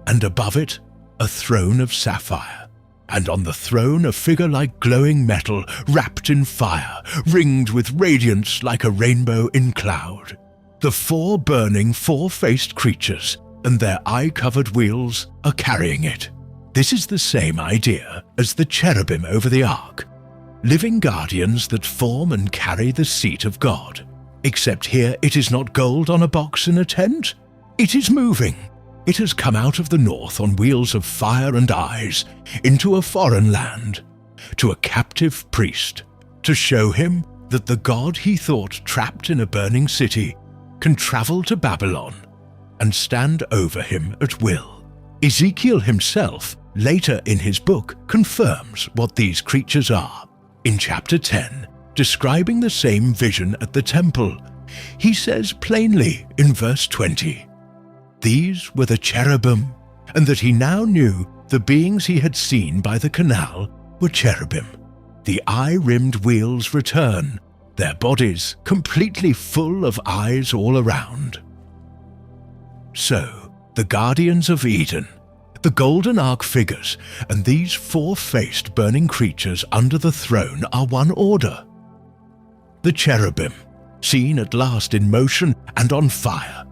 and above it a throne of sapphire, and on the throne a figure like glowing metal wrapped in fire, ringed with radiance like a rainbow in cloud. The 4 burning 4-faced creatures and their eye-covered wheels are carrying it. This is the same idea as the cherubim over the ark, living guardians that form and carry the seat of God. Except here it is not gold on a box in a tent. It is moving. It has come out of the north on wheels of fire and eyes, into a foreign land, to a captive priest, to show him that the God he thought trapped in a burning city can travel to Babylon and stand over him at will. Ezekiel himself, later in his book, confirms what these creatures are. In chapter 10, describing the same vision at the temple, he says plainly in verse 20, these were the cherubim, and that he now knew the beings he had seen by the canal were cherubim. The eye-rimmed wheels return, their bodies completely full of eyes all around. So, the guardians of Eden, the golden ark figures, and these 4-faced burning creatures under the throne are one order. The cherubim, seen at last in motion and on fire.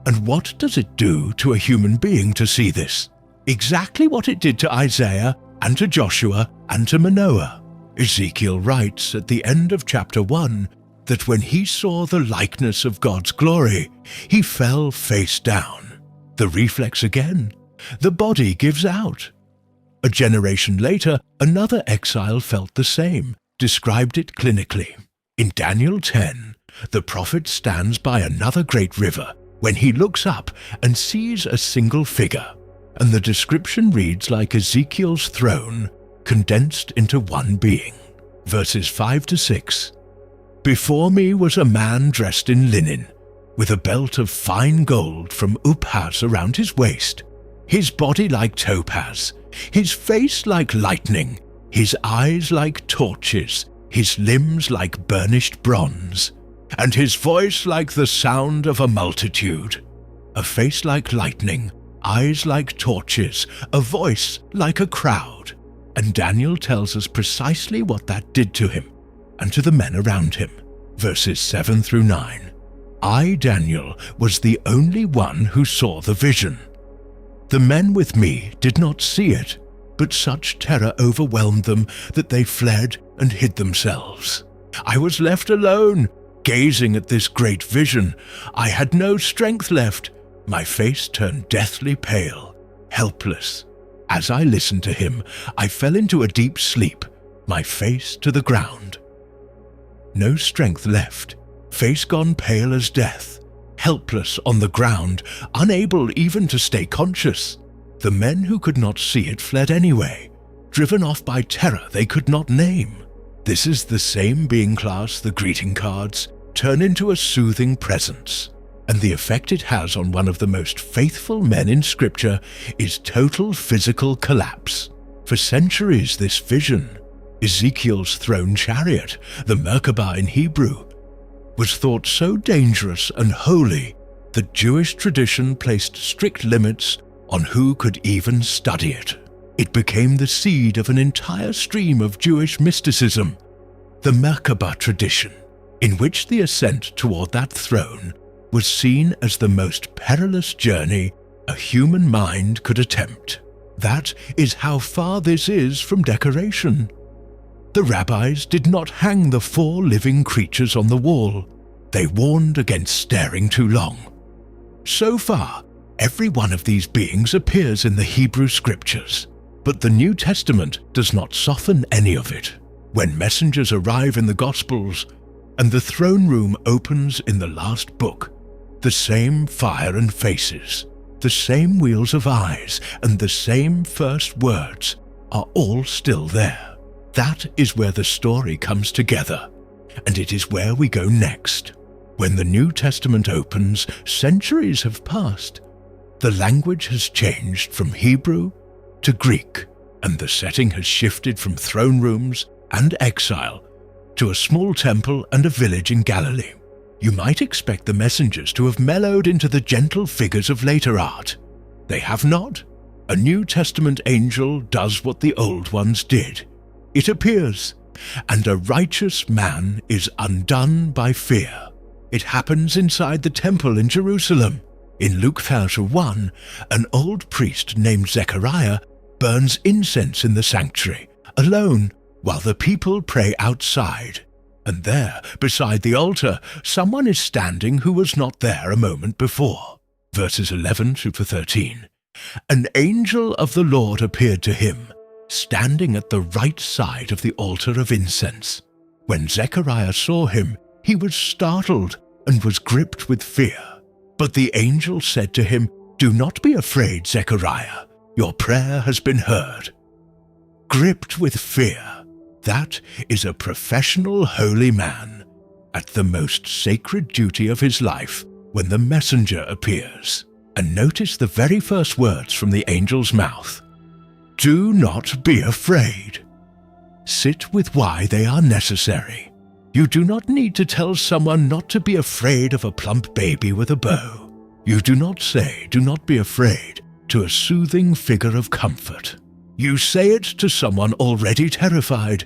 And what does it do to a human being to see this? Exactly what it did to Isaiah and to Joshua and to Manoah. Ezekiel writes at the end of chapter 1 that when he saw the likeness of God's glory, he fell face down. The reflex again. The body gives out. A generation later, another exile felt the same, described it clinically. In Daniel 10, the prophet stands by another great river when he looks up and sees a single figure, and the description reads like Ezekiel's throne condensed into one being. Verses 5 to 6. Before me was a man dressed in linen, with a belt of fine gold from Uphaz around his waist, his body like topaz, his face like lightning, his eyes like torches, his limbs like burnished bronze, and his voice like the sound of a multitude. A face like lightning, eyes like torches, a voice like a crowd. And Daniel tells us precisely what that did to him and to the men around him. Verses 7 through 9. I, Daniel, was the only one who saw the vision. The men with me did not see it, but such terror overwhelmed them that they fled and hid themselves. I was left alone, gazing at this great vision. I had no strength left. My face turned deathly pale, helpless. As I listened to him, I fell into a deep sleep, my face to the ground. No strength left, face gone pale as death, helpless on the ground, unable even to stay conscious. The men who could not see it fled anyway, driven off by terror they could not name. This is the same being class the greeting cards turn into a soothing presence, and the effect it has on one of the most faithful men in Scripture is total physical collapse. For centuries this vision, Ezekiel's throne chariot, the Merkabah in Hebrew, was thought so dangerous and holy that Jewish tradition placed strict limits on who could even study it. It became the seed of an entire stream of Jewish mysticism, the Merkabah tradition, in which the ascent toward that throne was seen as the most perilous journey a human mind could attempt. That is how far this is from decoration. The rabbis did not hang the 4 living creatures on the wall. They warned against staring too long. So far, every one of these beings appears in the Hebrew Scriptures, but the New Testament does not soften any of it. When messengers arrive in the Gospels and the throne room opens in the last book, the same fire and faces, the same wheels of eyes, and the same first words are all still there. That is where the story comes together, and it is where we go next. When the New Testament opens, centuries have passed. The language has changed from Hebrew to Greek, and the setting has shifted from throne rooms and exile to a small temple and a village in Galilee. You might expect the messengers to have mellowed into the gentle figures of later art. They have not. A New Testament angel does what the old ones did. It appears, and a righteous man is undone by fear. It happens inside the temple in Jerusalem. In Luke chapter 1, an old priest named Zechariah burns incense in the sanctuary, alone, while the people pray outside. And there, beside the altar, someone is standing who was not there a moment before. Verses 11 through 13. An angel of the Lord appeared to him, standing at the right side of the altar of incense. When Zechariah saw him, he was startled and was gripped with fear. But the angel said to him, "Do not be afraid, Zechariah. Your prayer has been heard." Gripped with fear, that is a professional holy man at the most sacred duty of his life when the messenger appears. And notice the very first words from the angel's mouth. Do not be afraid. Sit with why they are necessary. You do not need to tell someone not to be afraid of a plump baby with a bow. You do not say, "Do not be afraid," to a soothing figure of comfort. You say it to someone already terrified,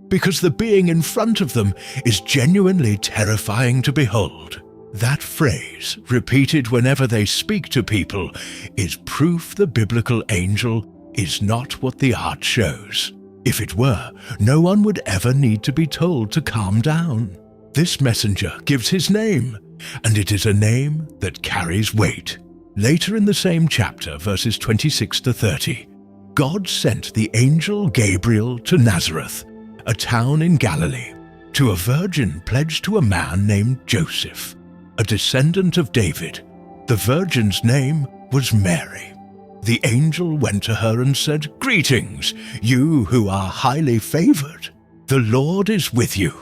because the being in front of them is genuinely terrifying to behold. That phrase, repeated whenever they speak to people, is proof the biblical angel is not what the art shows. If it were, no one would ever need to be told to calm down. This messenger gives his name, and it is a name that carries weight. Later in the same chapter, verses 26 to 30, God sent the angel Gabriel to Nazareth, a town in Galilee, to a virgin pledged to a man named Joseph, a descendant of David. The virgin's name was Mary. The angel went to her and said, "Greetings, you who are highly favored. The Lord is with you."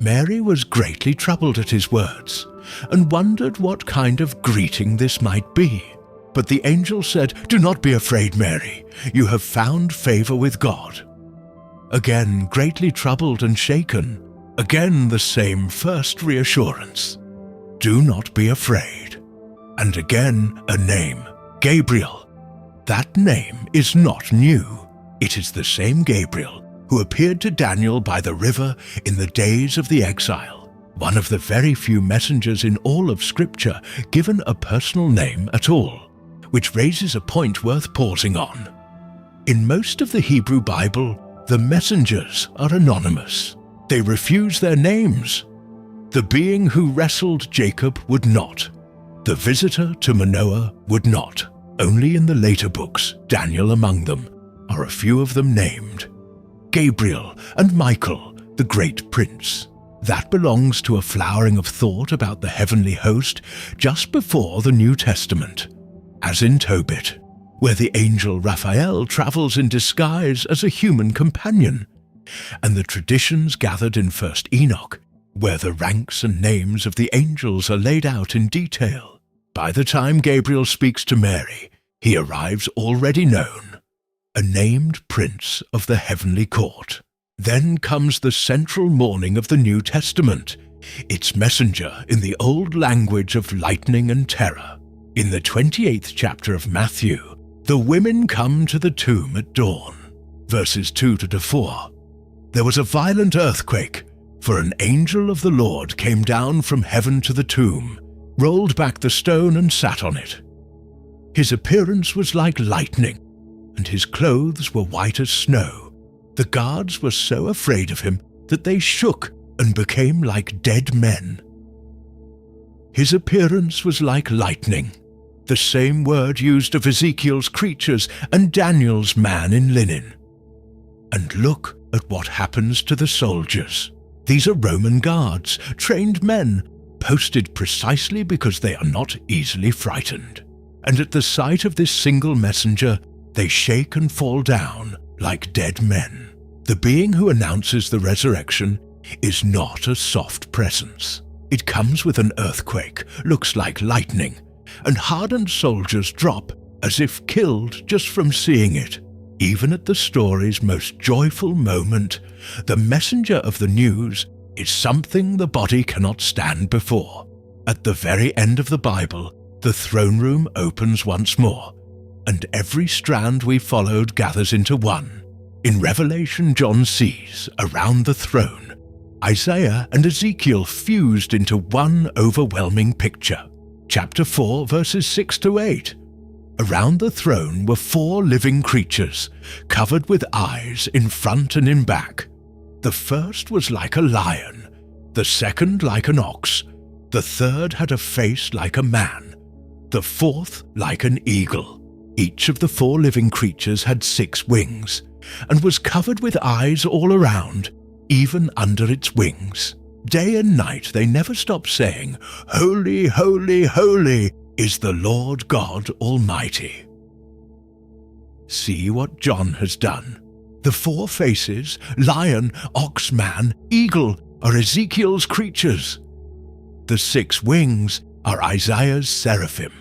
Mary was greatly troubled at his words and wondered what kind of greeting this might be. But the angel said, "Do not be afraid, Mary. You have found favor with God." Again, greatly troubled and shaken, again the same first reassurance. Do not be afraid. And again a name, Gabriel. That name is not new. It is the same Gabriel who appeared to Daniel by the river in the days of the exile, one of the very few messengers in all of Scripture given a personal name at all, which raises a point worth pausing on. In most of the Hebrew Bible, the messengers are anonymous. They refuse their names. The being who wrestled Jacob would not. The visitor to Manoah would not. Only in the later books, Daniel among them, are a few of them named. Gabriel and Michael, the great prince. That belongs to a flowering of thought about the heavenly host just before the New Testament, as in Tobit, where the angel Raphael travels in disguise as a human companion. and the traditions gathered in 1st Enoch, where the ranks and names of the angels are laid out in detail. By the time Gabriel speaks to Mary, he arrives already known, a named prince of the heavenly court. Then comes the central morning of the New Testament, its messenger in the old language of lightning and terror. In the 28th chapter of Matthew, the women come to the tomb at dawn. Verses 2 to 4. There was a violent earthquake, for an angel of the Lord came down from heaven to the tomb, rolled back the stone and sat on it. His appearance was like lightning, and his clothes were white as snow. The guards were so afraid of him that they shook and became like dead men. His appearance was like lightning, the same word used of Ezekiel's creatures and Daniel's man in linen. And look at what happens to the soldiers. These are Roman guards, trained men, posted precisely because they are not easily frightened. And at the sight of this single messenger, they shake and fall down like dead men. The being who announces the resurrection is not a soft presence. It comes with an earthquake, looks like lightning, and hardened soldiers drop as if killed just from seeing it. Even at the story's most joyful moment, the messenger of the news is something the body cannot stand before. At the very end of the Bible, the throne room opens once more, and every strand we followed gathers into one. In Revelation, John sees, around the throne, Isaiah and Ezekiel fused into one overwhelming picture. Chapter 4, verses 6 to 8. Around the throne were 4 living creatures, covered with eyes in front and in back. The first was like a lion, the second like an ox, the third had a face like a man, the fourth like an eagle. Each of the 4 living creatures had 6 wings, and was covered with eyes all around, even under its wings. Day and night they never stop saying, "Holy, holy, holy is the Lord God Almighty." See what John has done. The 4 faces, lion, ox, man, eagle, are Ezekiel's creatures. The 6 wings are Isaiah's seraphim.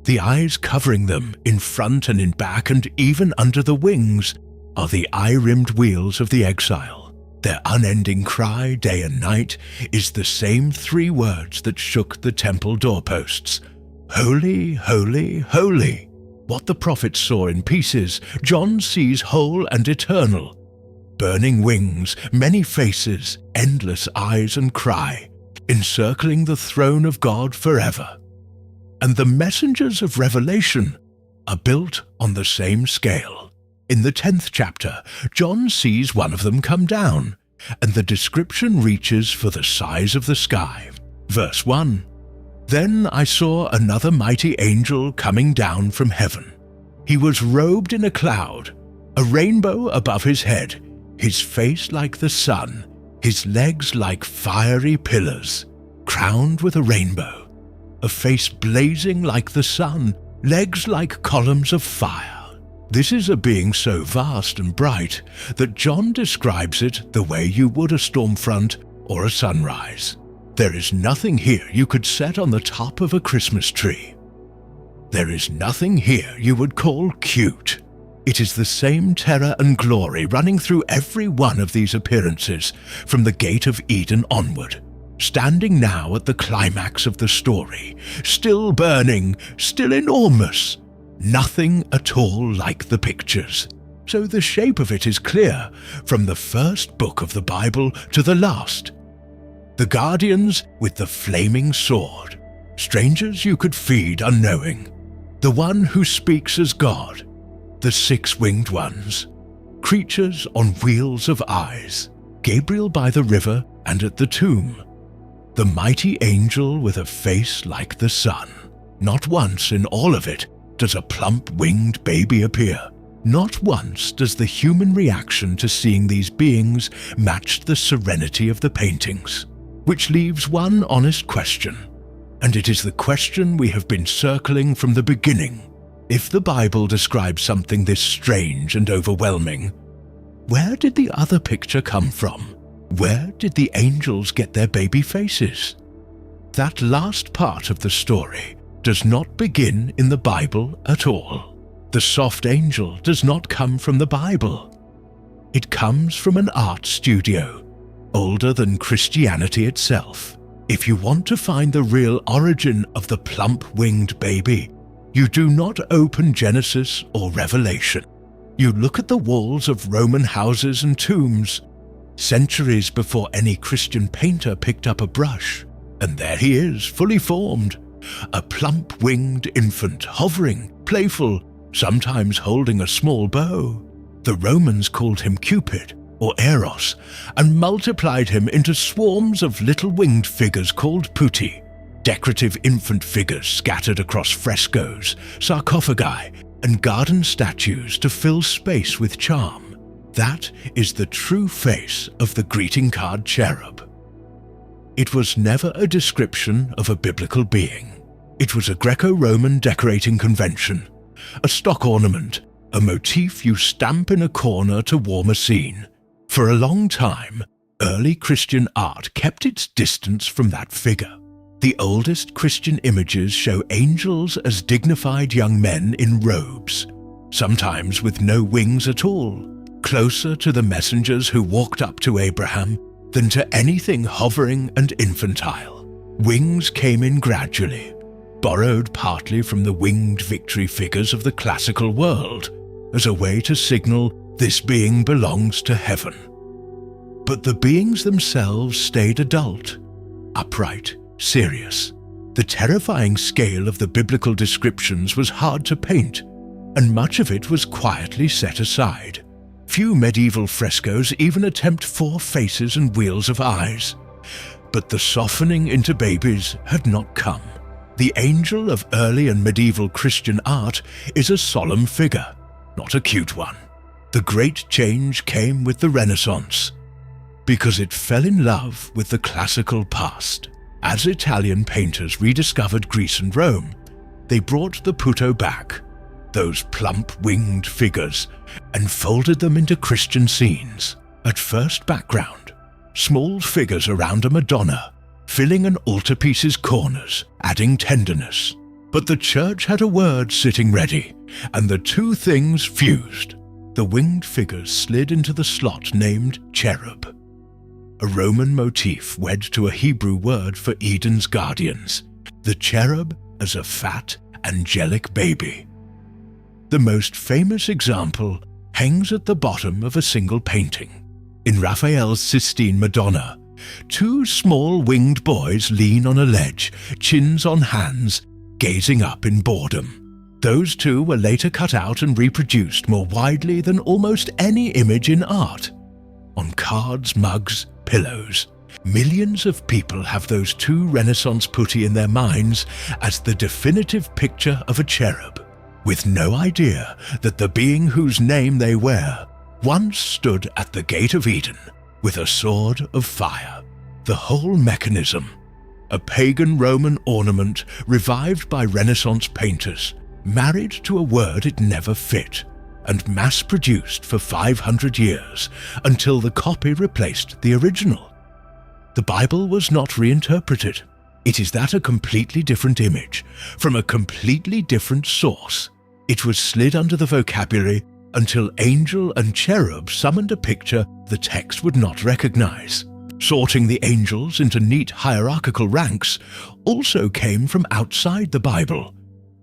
The eyes covering them in front and in back and even under the wings are the eye-rimmed wheels of the exile. Their unending cry day and night is the same 3 words that shook the temple doorposts. Holy, holy, holy. What the prophets saw in pieces, John sees whole and eternal. Burning wings, many faces, endless eyes and cry, encircling the throne of God forever. And the messengers of Revelation are built on the same scale. In the 10th chapter, John sees one of them come down, and the description reaches for the size of the sky. Verse 1. Then I saw another mighty angel coming down from heaven. He was robed in a cloud, a rainbow above his head, his face like the sun, his legs like fiery pillars, crowned with a rainbow, a face blazing like the sun, legs like columns of fire. This is a being so vast and bright that John describes it the way you would a storm front or a sunrise. There is nothing here you could set on the top of a Christmas tree. There is nothing here you would call cute. It is the same terror and glory running through every one of these appearances from the Gate of Eden onward, standing now at the climax of the story, still burning, still enormous. Nothing at all like the pictures. So the shape of it is clear, from the first book of the Bible to the last. The guardians with the flaming sword, strangers you could feed unknowing, the one who speaks as God, the 6-winged ones, creatures on wheels of eyes, Gabriel by the river and at the tomb, the mighty angel with a face like the sun. Not once in all of it does a plump winged baby appear. Not once does the human reaction to seeing these beings match the serenity of the paintings, which leaves one honest question, and it is the question we have been circling from the beginning. If the Bible describes something this strange and overwhelming, Where did the other picture come from? Where did the angels get their baby faces? That last part of the story does not begin in the Bible at all. The soft angel does not come from the Bible. It comes from an art studio, older than Christianity itself. If you want to find the real origin of the plump-winged baby, you do not open Genesis or Revelation. You look at the walls of Roman houses and tombs, centuries before any Christian painter picked up a brush, and there he is, fully formed, a plump-winged infant, hovering, playful, sometimes holding a small bow. The Romans called him Cupid, or Eros, and multiplied him into swarms of little winged figures called putti, decorative infant figures scattered across frescoes, sarcophagi, and garden statues to fill space with charm. That is the true face of the greeting card cherub. It was never a description of a biblical being. It was a Greco-Roman decorating convention, a stock ornament, a motif you stamp in a corner to warm a scene. For a long time, early Christian art kept its distance from that figure. The oldest Christian images show angels as dignified young men in robes, sometimes with no wings at all, closer to the messengers who walked up to Abraham than to anything hovering and infantile. Wings came in gradually, borrowed partly from the winged victory figures of the classical world, as a way to signal this being belongs to heaven. But the beings themselves stayed adult, upright, serious. The terrifying scale of the biblical descriptions was hard to paint, and much of it was quietly set aside. Few medieval frescoes even attempt 4 faces and wheels of eyes. But the softening into babies had not come. The angel of early and medieval Christian art is a solemn figure, not a cute one. The great change came with the Renaissance, because it fell in love with the classical past. As Italian painters rediscovered Greece and Rome, they brought the Puto back, those plump winged figures, and folded them into Christian scenes. At first background, small figures around a Madonna, filling an altarpiece's corners, adding tenderness. But the church had a word sitting ready, and the two things fused. The winged figures slid into the slot named cherub, a Roman motif wed to a Hebrew word for Eden's guardians, the cherub as a fat, angelic baby. The most famous example hangs at the bottom of a single painting. In Raphael's Sistine Madonna, 2 small winged boys lean on a ledge, chins on hands, gazing up in boredom. Those 2 were later cut out and reproduced more widely than almost any image in art. On cards, mugs, pillows. Millions of people have those 2 Renaissance putti in their minds as the definitive picture of a cherub, with no idea that the being whose name they wear once stood at the gate of Eden with a sword of fire. The whole mechanism, a pagan Roman ornament revived by Renaissance painters, married to a word it never fit, and mass-produced for 500 years until the copy replaced the original. The Bible was not reinterpreted. It is that a completely different image, from a completely different source. It was slid under the vocabulary until angel and cherub summoned a picture the text would not recognize. Sorting the angels into neat hierarchical ranks also came from outside the Bible,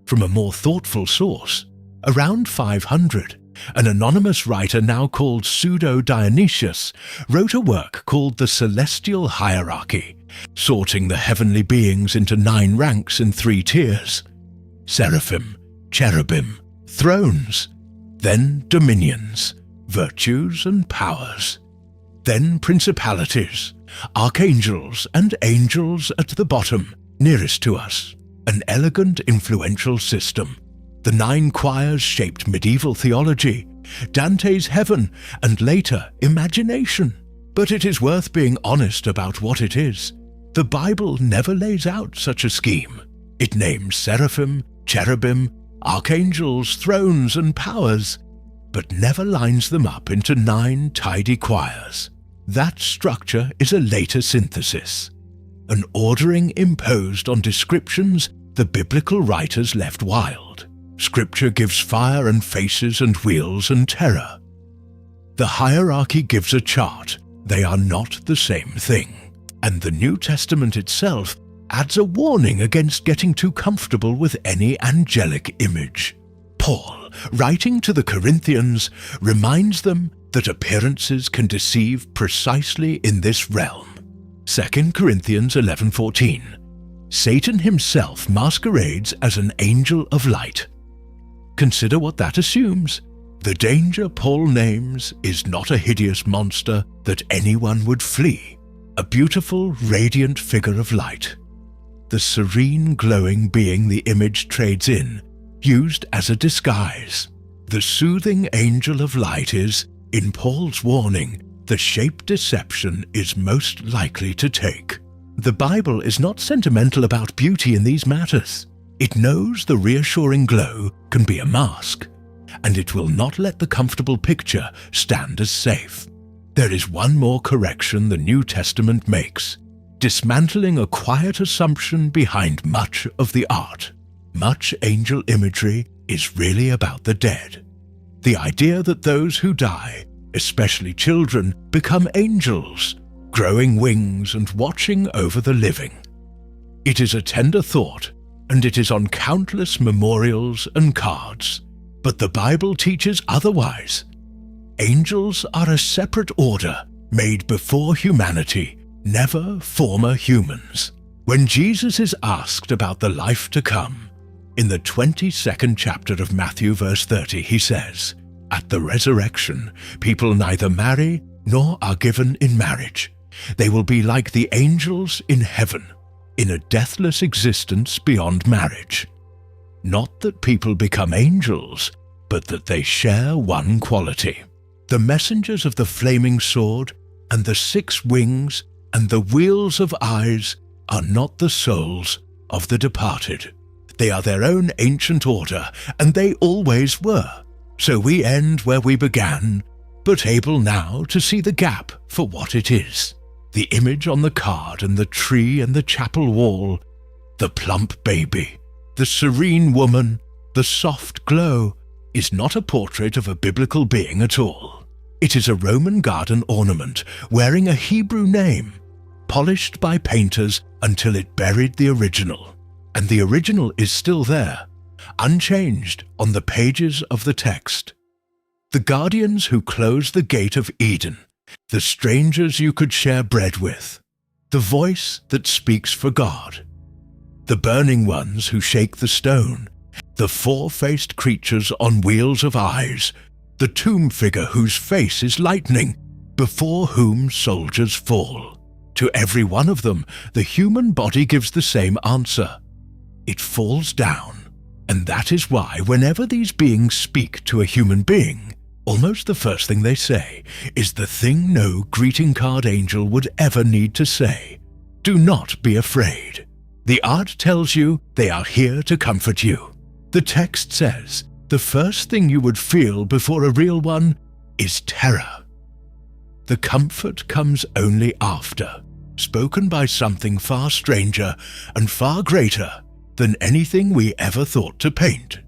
from a more thoughtful source. Around 500, an anonymous writer now called Pseudo-Dionysius wrote a work called The Celestial Hierarchy, sorting the heavenly beings into 9 ranks in 3 tiers: seraphim, cherubim, thrones, then dominions, virtues and powers, then principalities, archangels and angels at the bottom, nearest to us. An elegant, influential system. The 9 choirs shaped medieval theology, Dante's heaven, and later imagination. But it is worth being honest about what it is. The Bible never lays out such a scheme. It names seraphim, cherubim, archangels, thrones, and powers, but never lines them up into 9 tidy choirs. That structure is a later synthesis, an ordering imposed on descriptions the biblical writers left wild. Scripture gives fire and faces and wheels and terror. The hierarchy gives a chart. They are not the same thing. And the New Testament itself adds a warning against getting too comfortable with any angelic image. Paul, writing to the Corinthians, reminds them that appearances can deceive precisely in this realm. 2 Corinthians 11:14. Satan himself masquerades as an angel of light. Consider what that assumes. The danger Paul names is not a hideous monster that anyone would flee, a beautiful, radiant figure of light. The serene, glowing being the image trades in, used as a disguise. The soothing angel of light is, in Paul's warning, the shape deception is most likely to take. The Bible is not sentimental about beauty in these matters. It knows the reassuring glow can be a mask, and it will not let the comfortable picture stand as safe. There is one more correction the New Testament makes, dismantling a quiet assumption behind much of the art. Much angel imagery is really about the dead. The idea that those who die, especially children, become angels, growing wings and watching over the living. It is a tender thought, and it is on countless memorials and cards. But the Bible teaches otherwise. Angels are a separate order made before humanity, never former humans. When Jesus is asked about the life to come, in the 22nd chapter of Matthew verse 30 he says, "At the resurrection, people neither marry nor are given in marriage. They will be like the angels in heaven, in a deathless existence beyond marriage." Not that people become angels, but that they share one quality. The messengers of the flaming sword and the 6 wings and the wheels of eyes are not the souls of the departed. They are their own ancient order, and they always were. So we end where we began, but able now to see the gap for what it is. The image on the card and the tree and the chapel wall, the plump baby, the serene woman, the soft glow, is not a portrait of a biblical being at all. It is a Roman garden ornament wearing a Hebrew name, polished by painters until it buried the original. And the original is still there, unchanged on the pages of the text. The guardians who close the gate of Eden, the strangers you could share bread with, the voice that speaks for God, the burning ones who shake the stone, the 4-faced creatures on wheels of eyes, the tomb figure whose face is lightning, before whom soldiers fall. To every one of them, the human body gives the same answer. It falls down, and that is why whenever these beings speak to a human being, almost the first thing they say is the thing no greeting card angel would ever need to say. Do not be afraid. The art tells you they are here to comfort you. The text says the first thing you would feel before a real one is terror. The comfort comes only after, spoken by something far stranger and far greater than anything we ever thought to paint.